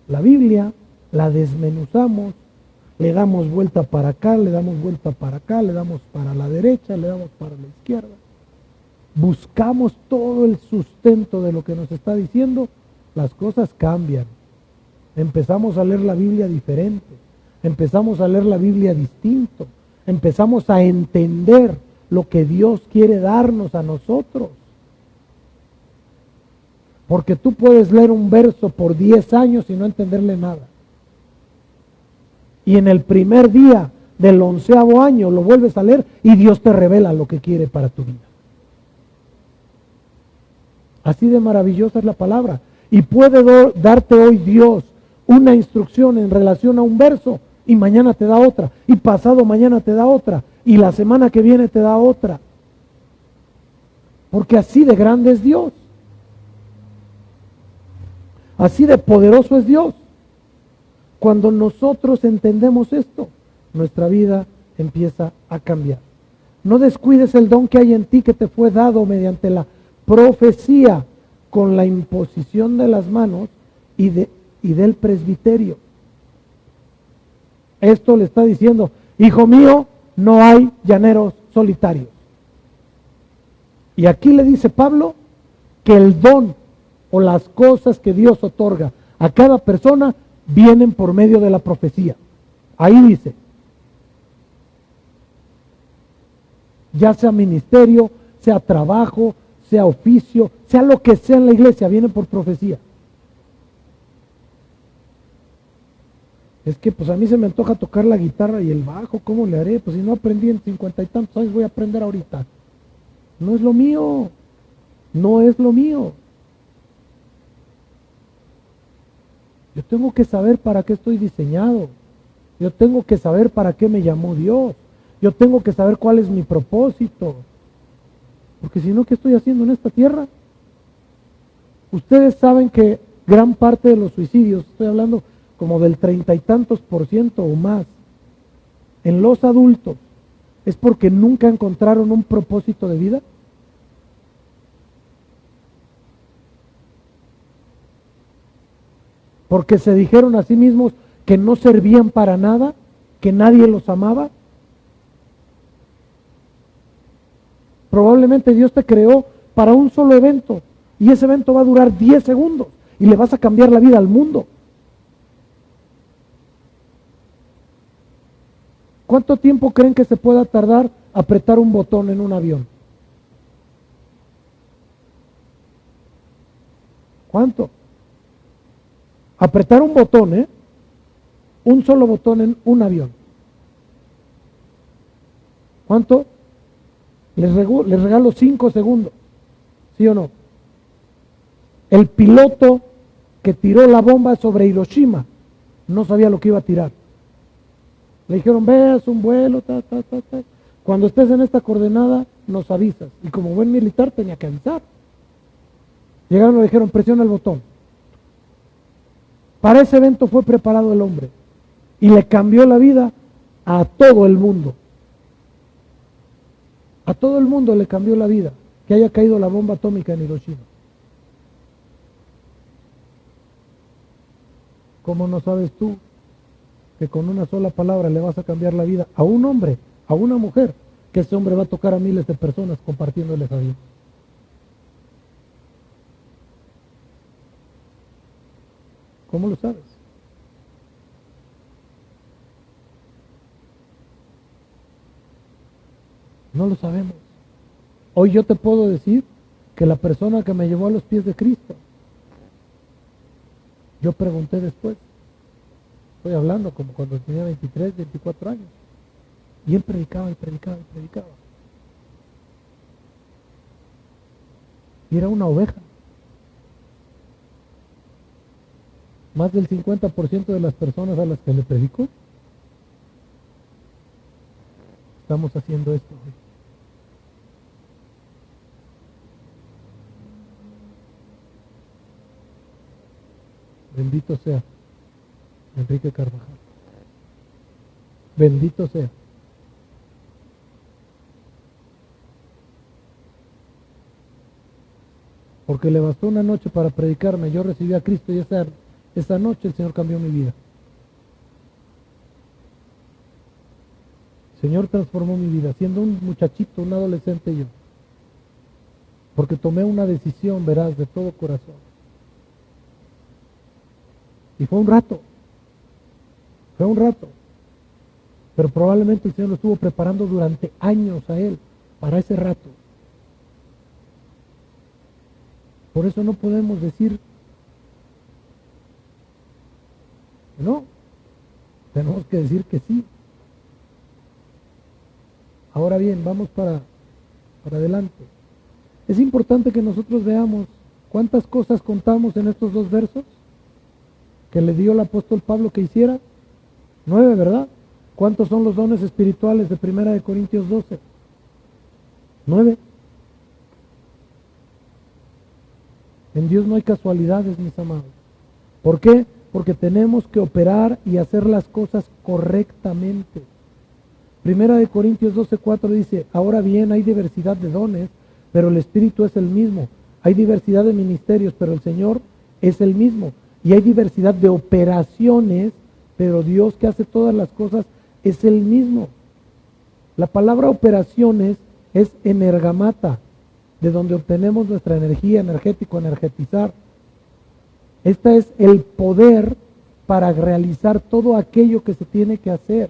la Biblia, la desmenuzamos, le damos vuelta para acá, le damos vuelta para acá, le damos para la derecha, le damos para la izquierda. Buscamos todo el sustento de lo que nos está diciendo, las cosas cambian. Empezamos a leer la Biblia diferente, empezamos a leer la Biblia distinto, empezamos a entender lo que Dios quiere darnos a nosotros. Porque tú puedes leer un verso por 10 años y no entenderle nada. Y en el primer día del 11º año lo vuelves a leer y Dios te revela lo que quiere para tu vida. Así de maravillosa es la palabra. Y puede darte hoy Dios una instrucción en relación a un verso y mañana te da otra. Y pasado mañana te da otra. Y la semana que viene te da otra. Porque así de grande es Dios. Así de poderoso es Dios. Cuando nosotros entendemos esto, nuestra vida empieza a cambiar. No descuides el don que hay en ti, que te fue dado mediante la profecía, con la imposición de las manos y del presbiterio. Esto le está diciendo: hijo mío, no hay llaneros solitarios. Y aquí le dice Pablo que el don o las cosas que Dios otorga a cada persona vienen por medio de la profecía. Ahí dice, ya sea ministerio, sea trabajo, sea oficio, sea lo que sea en la iglesia, viene por profecía. Es que pues a mí se me antoja tocar la guitarra y el bajo, ¿cómo le haré? Pues si no aprendí en 50 y tantos años, voy a aprender ahorita. No es lo mío, no es lo mío. Yo tengo que saber para qué estoy diseñado. Yo tengo que saber para qué me llamó Dios. Yo tengo que saber cuál es mi propósito. Porque si no, ¿qué estoy haciendo en esta tierra? Ustedes saben que gran parte de los suicidios, estoy hablando como del 30 y tantos % o más, en los adultos, es porque nunca encontraron un propósito de vida. Porque se dijeron a sí mismos que no servían para nada, que nadie los amaba. Probablemente Dios te creó para un solo evento y ese evento va a durar 10 segundos y le vas a cambiar la vida al mundo. ¿Cuánto tiempo creen que se pueda tardar apretar un botón en un avión? ¿Cuánto? Apretar un botón, un solo botón en un avión. ¿Cuánto? Les regalo 5 segundos. ¿Sí o no? El piloto que tiró la bomba sobre Hiroshima no sabía lo que iba a tirar. Le dijeron, veas un vuelo, Cuando estés en esta coordenada, nos avisas. Y como buen militar tenía que avisar. Llegaron y le dijeron, presiona el botón. Para ese evento fue preparado el hombre y le cambió la vida a todo el mundo. A todo el mundo le cambió la vida que haya caído la bomba atómica en Hiroshima. ¿Cómo no sabes tú que con una sola palabra le vas a cambiar la vida a un hombre, a una mujer, que ese hombre va a tocar a miles de personas compartiéndoles a Dios? ¿Cómo lo sabes? No lo sabemos. Hoy yo te puedo decir que la persona que me llevó a los pies de Cristo, yo pregunté después, estoy hablando como cuando tenía 23, 24 años, y él predicaba y predicaba y predicaba. Y era una oveja. Más del 50% de las personas a las que le predicó, estamos haciendo esto hoy. Bendito sea. Enrique Carvajal. Bendito sea. Porque le bastó una noche para predicarme. Yo recibí a Cristo y esa noche el Señor cambió mi vida. El Señor transformó mi vida, siendo un muchachito, un adolescente yo. Porque tomé una decisión, verás, de todo corazón. Y fue un rato. Pero probablemente el Señor lo estuvo preparando durante años a él, para ese rato. Por eso no podemos decir que no. Tenemos que decir que sí. Ahora bien, vamos para adelante. Es importante que nosotros veamos cuántas cosas contamos en estos 2 versos que le dio el apóstol Pablo que hiciera. 9, ¿verdad? ¿Cuántos son los dones espirituales de 1 Corintios 12? 9. En Dios no hay casualidades, mis amados. ¿Por qué? Porque tenemos que operar y hacer las cosas correctamente. 1 Corintios 12:4 dice, ahora bien hay diversidad de dones, pero el Espíritu es el mismo. Hay diversidad de ministerios, pero el Señor es el mismo. Y hay diversidad de operaciones, pero Dios que hace todas las cosas es el mismo. La palabra operaciones es energamata, de donde obtenemos nuestra energía, energético, energetizar. Este es el poder para realizar todo aquello que se tiene que hacer.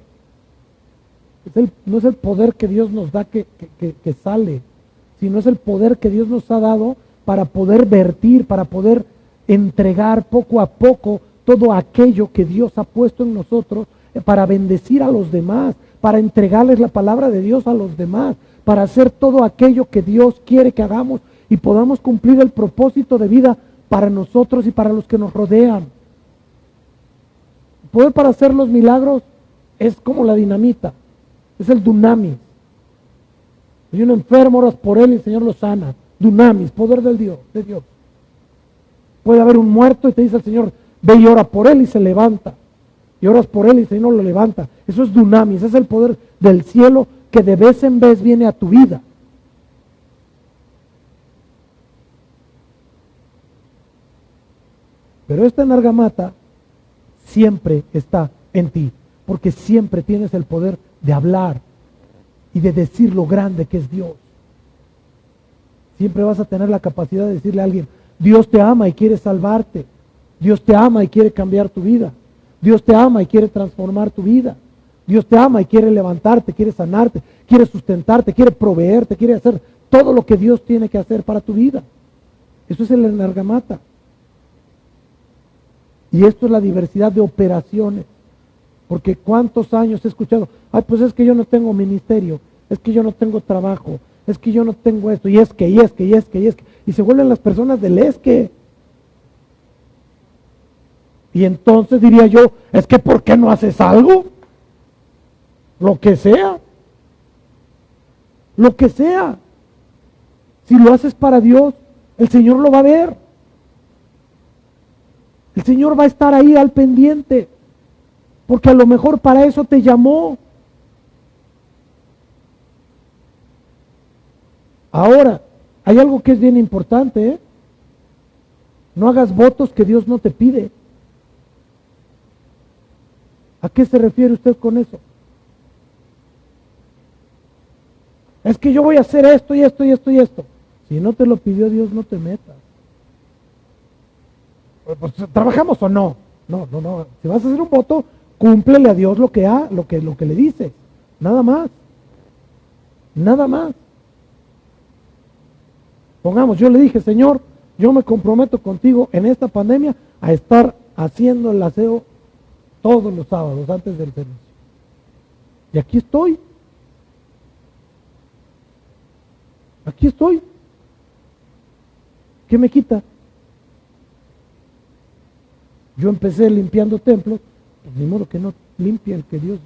No es el poder que Dios nos da que sale, sino es el poder que Dios nos ha dado para poder vertir, para poder entregar poco a poco todo aquello que Dios ha puesto en nosotros para bendecir a los demás, para entregarles la palabra de Dios a los demás, para hacer todo aquello que Dios quiere que hagamos y podamos cumplir el propósito de vida para nosotros y para los que nos rodean. El poder para hacer los milagros es como la dinamita, es el dunamis. Hay un enfermo, oras por él y el Señor lo sana. Dunamis, poder de Dios. Puede haber un muerto y te dice el Señor, ve y ora por él y se levanta. Y oras por él y el Señor lo levanta. Eso es dunamis, es el poder del cielo que de vez en vez viene a tu vida. Pero esta energamata siempre está en ti, porque siempre tienes el poder de hablar y de decir lo grande que es Dios. Siempre vas a tener la capacidad de decirle a alguien, Dios te ama y quiere salvarte. Dios te ama y quiere cambiar tu vida. Dios te ama y quiere transformar tu vida. Dios te ama y quiere levantarte, quiere sanarte, quiere sustentarte, quiere proveerte, quiere hacer todo lo que Dios tiene que hacer para tu vida. Eso es el energamata. Y esto es la diversidad de operaciones. Porque cuántos años he escuchado, ay, pues es que yo no tengo ministerio, es que yo no tengo trabajo, es que yo no tengo esto, y es que, y se vuelven las personas del es que. Y entonces diría yo, es que ¿por qué no haces algo? Lo que sea. Lo que sea. Si lo haces para Dios, el Señor lo va a ver. El Señor va a estar ahí al pendiente. Porque a lo mejor para eso te llamó. Ahora, hay algo que es bien importante, ¿eh? No hagas votos que Dios no te pide. ¿A qué se refiere usted con eso? Es que yo voy a hacer esto y esto y esto y esto. Si no te lo pidió Dios, no te metas. Pues, ¿trabajamos o no? No. Si vas a hacer un voto, cúmplele a Dios lo que le dices. Nada más. Nada más. Pongamos, yo le dije, Señor, yo me comprometo contigo en esta pandemia a estar haciendo el aseo todos los sábados antes del servicio. Y aquí estoy. Aquí estoy. ¿Qué me quita? Yo empecé limpiando templos, pues ni modo que no limpie el que Dios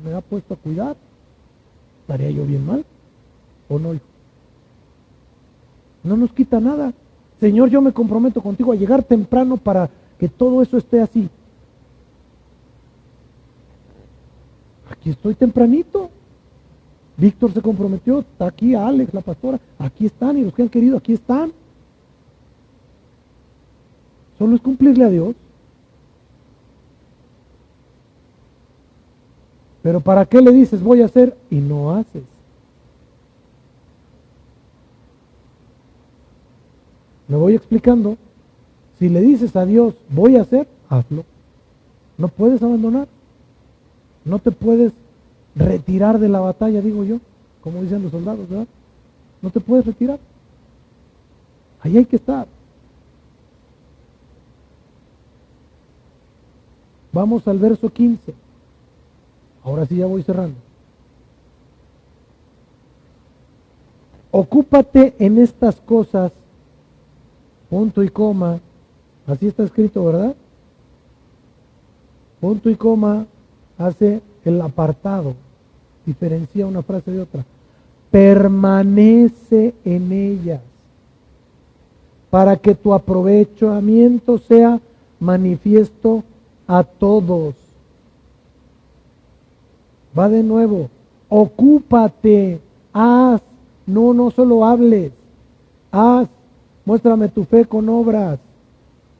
me ha puesto a cuidar. ¿Estaría yo bien mal? ¿O no, hijo? No nos quita nada. Señor, yo me comprometo contigo a llegar temprano para que todo eso esté así. aquí estoy tempranito. Víctor se comprometió, está aquí Alex, la pastora, aquí están, y los que han querido, aquí están. Solo es cumplirle a Dios. Pero ¿para qué le dices voy a hacer y no haces? Me voy explicando. Si le dices a Dios voy a hacer, hazlo. No puedes abandonar. No te puedes retirar de la batalla, digo yo, como dicen los soldados, ¿verdad? No te puedes retirar. Ahí hay que estar. Vamos al verso 15. Ahora sí ya voy cerrando. Ocúpate en estas cosas, punto y coma. Así está escrito, ¿verdad? Punto y coma hace el apartado, diferencia una frase de otra. Permanece en ellas, para que tu aprovechamiento sea manifiesto a todos. Va de nuevo, ocúpate, haz, no solo hables, haz, muéstrame tu fe con obras.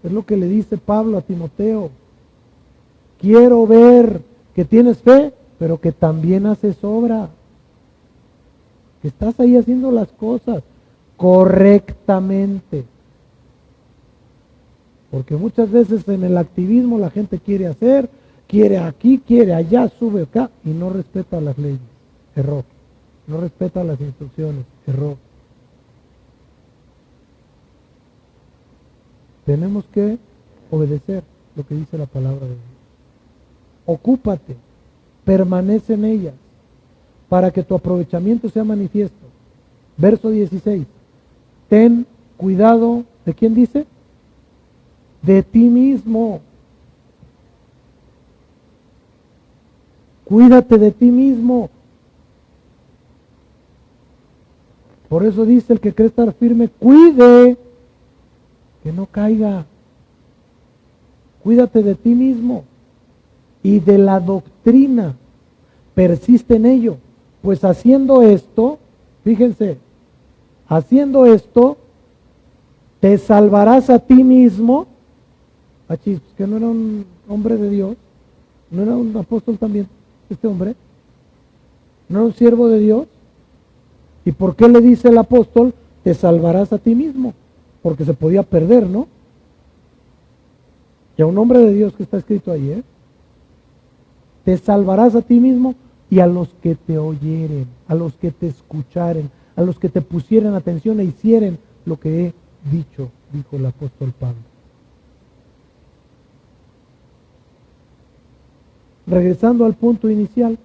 Es lo que le dice Pablo a Timoteo. Quiero ver que tienes fe, pero que también haces obra. Que estás ahí haciendo las cosas correctamente. Porque muchas veces en el activismo la gente quiere hacer, quiere aquí, quiere allá, sube acá y no respeta las leyes. Error. No respeta las instrucciones. Error. Tenemos que obedecer lo que dice la palabra de Dios. Ocúpate, permanece en ellas, para que tu aprovechamiento sea manifiesto. Verso 16. Ten cuidado, ¿de quién dice? De ti mismo. Cuídate de ti mismo. Por eso dice el que cree estar firme, cuide, que no caiga. Cuídate de ti mismo y de la doctrina. Persiste en ello. Pues haciendo esto, fíjense, haciendo esto, te salvarás a ti mismo. Achis, que no era un hombre de Dios, no era un apóstol también, este hombre, no era un siervo de Dios. ¿Y por qué le dice el apóstol, te salvarás a ti mismo? Porque se podía perder, ¿no? Y a un hombre de Dios que está escrito ahí, ¿eh? Te salvarás a ti mismo y a los que te oyeren, a los que te escucharen, a los que te pusieran atención e hicieren lo que he dicho, dijo el apóstol Pablo. Regresando al punto inicial,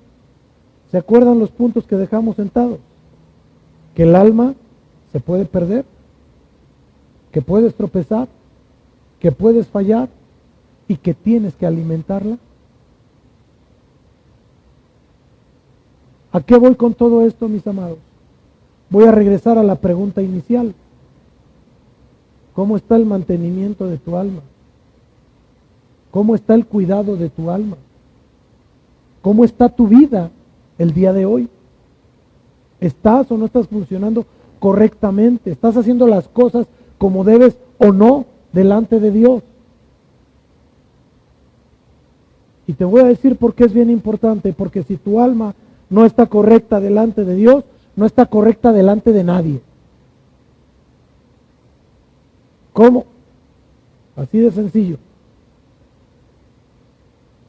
¿se acuerdan los puntos que dejamos sentados? Que el alma se puede perder, que puedes tropezar, que puedes fallar y que tienes que alimentarla. ¿A qué voy con todo esto, mis amados? Voy a regresar a la pregunta inicial. ¿Cómo está el mantenimiento de tu alma? ¿Cómo está el cuidado de tu alma? ¿Cómo está tu vida el día de hoy? ¿Estás o no estás funcionando correctamente? ¿Estás haciendo las cosas como debes o no delante de Dios? Y te voy a decir por qué es bien importante, porque si tu alma no está correcta delante de Dios, no está correcta delante de nadie. ¿Cómo? Así de sencillo.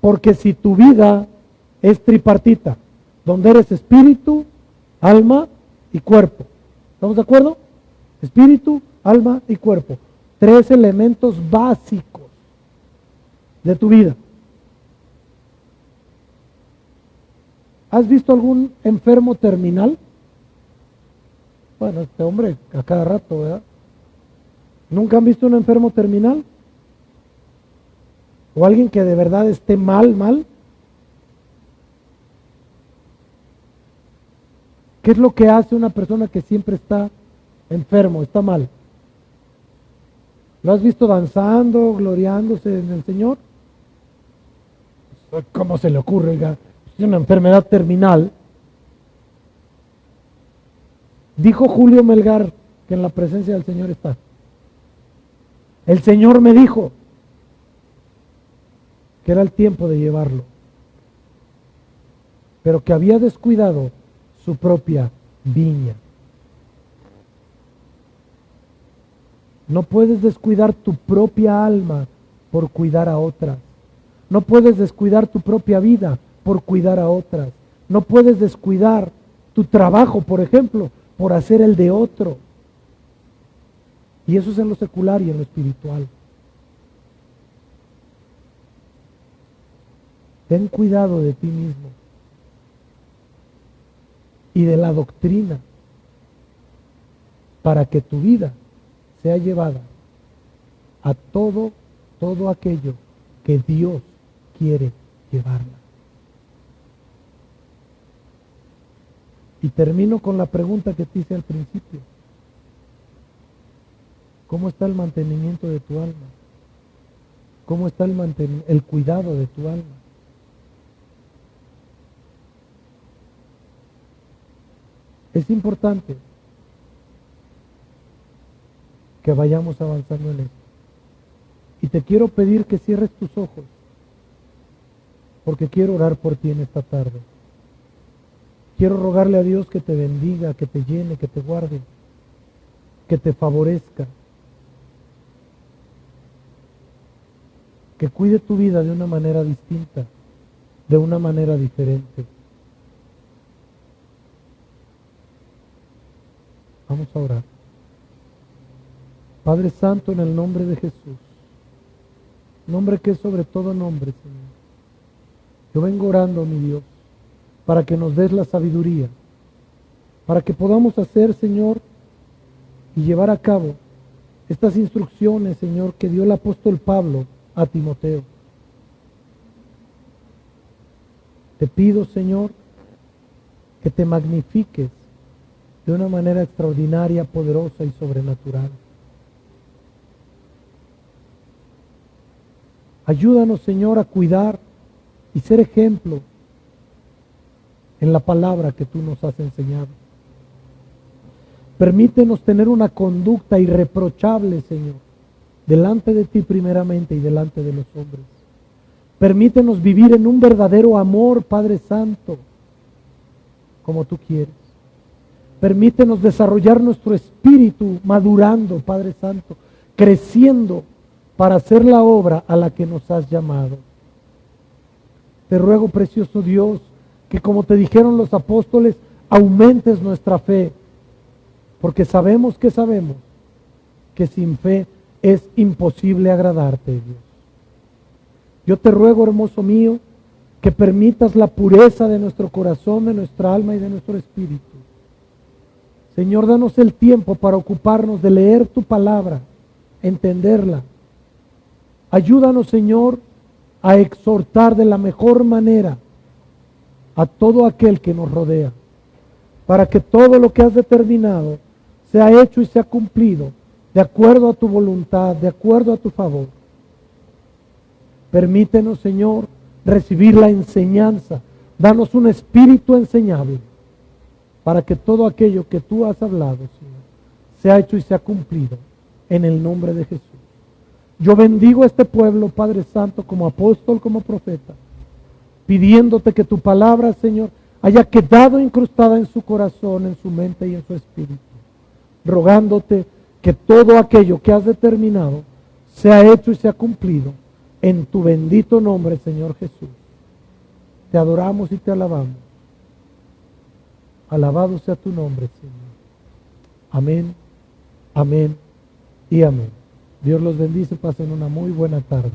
Porque si tu vida es tripartita, donde eres espíritu, alma y cuerpo. ¿Estamos de acuerdo? Espíritu, alma y cuerpo. 3 elementos básicos de tu vida. ¿Has visto algún enfermo terminal? Bueno, este hombre a cada rato, ¿verdad? ¿Nunca han visto un enfermo terminal? ¿O alguien que de verdad esté mal? ¿Qué es lo que hace una persona que siempre está enfermo, está mal? ¿Lo has visto danzando, gloriándose en el Señor? ¿Cómo se le ocurre? Oiga? es una enfermedad terminal. Dijo Julio Melgar que en la presencia del Señor está. El Señor me dijo que era el tiempo de llevarlo, pero que había descuidado su propia viña. No puedes descuidar tu propia alma por cuidar a otras. No puedes descuidar tu propia vida por cuidar a otras. No puedes descuidar tu trabajo, por ejemplo, por hacer el de otro. Y eso es en lo secular y en lo espiritual. Ten cuidado de ti mismo y de la doctrina para que tu vida sea llevada a todo aquello que Dios quiere llevarla. Y termino con la pregunta que te hice al principio. ¿Cómo está el mantenimiento de tu alma? ¿Cómo está el cuidado de tu alma? Es importante que vayamos avanzando en esto. Y te quiero pedir que cierres tus ojos, porque quiero orar por ti en esta tarde. Quiero rogarle a Dios que te bendiga, que te llene, que te guarde, que te favorezca, que cuide tu vida de una manera distinta, de una manera diferente. Vamos a orar. Padre Santo, en el nombre de Jesús, nombre que es sobre todo nombre, Señor. Yo vengo orando, mi Dios, para que nos des la sabiduría, para que podamos hacer, Señor, y llevar a cabo estas instrucciones, Señor, que dio el apóstol Pablo a Timoteo. Te pido, Señor, que te magnifiques de una manera extraordinaria, poderosa y sobrenatural. Ayúdanos, Señor, a cuidar y ser ejemplo en la palabra que tú nos has enseñado. Permítenos tener una conducta irreprochable, Señor, delante de ti primeramente y delante de los hombres. Permítenos vivir en un verdadero amor, Padre Santo, como tú quieres. Permítenos desarrollar nuestro espíritu madurando, Padre Santo, creciendo para hacer la obra a la que nos has llamado. Te ruego, precioso Dios, que como te dijeron los apóstoles, aumentes nuestra fe, porque sabemos que sin fe es imposible agradarte, Dios. Yo te ruego, hermoso mío, que permitas la pureza de nuestro corazón, de nuestra alma y de nuestro espíritu. Señor, danos el tiempo para ocuparnos de leer tu palabra, entenderla. Ayúdanos, Señor, a exhortar de la mejor manera a todo aquel que nos rodea, para que todo lo que has determinado sea hecho y sea cumplido de acuerdo a tu voluntad, de acuerdo a tu favor. Permítenos, Señor, recibir la enseñanza. Danos un espíritu enseñable, para que todo aquello que tú has hablado, Señor, sea hecho y sea cumplido en el nombre de Jesús. Yo bendigo a este pueblo, Padre Santo, como apóstol, como profeta, pidiéndote que tu palabra, Señor, haya quedado incrustada en su corazón, en su mente y en su espíritu, rogándote que todo aquello que has determinado sea hecho y sea cumplido en tu bendito nombre, Señor Jesús. Te adoramos y te alabamos. Alabado sea tu nombre, Señor. Amén, amén y amén. Dios los bendice, pasen una muy buena tarde.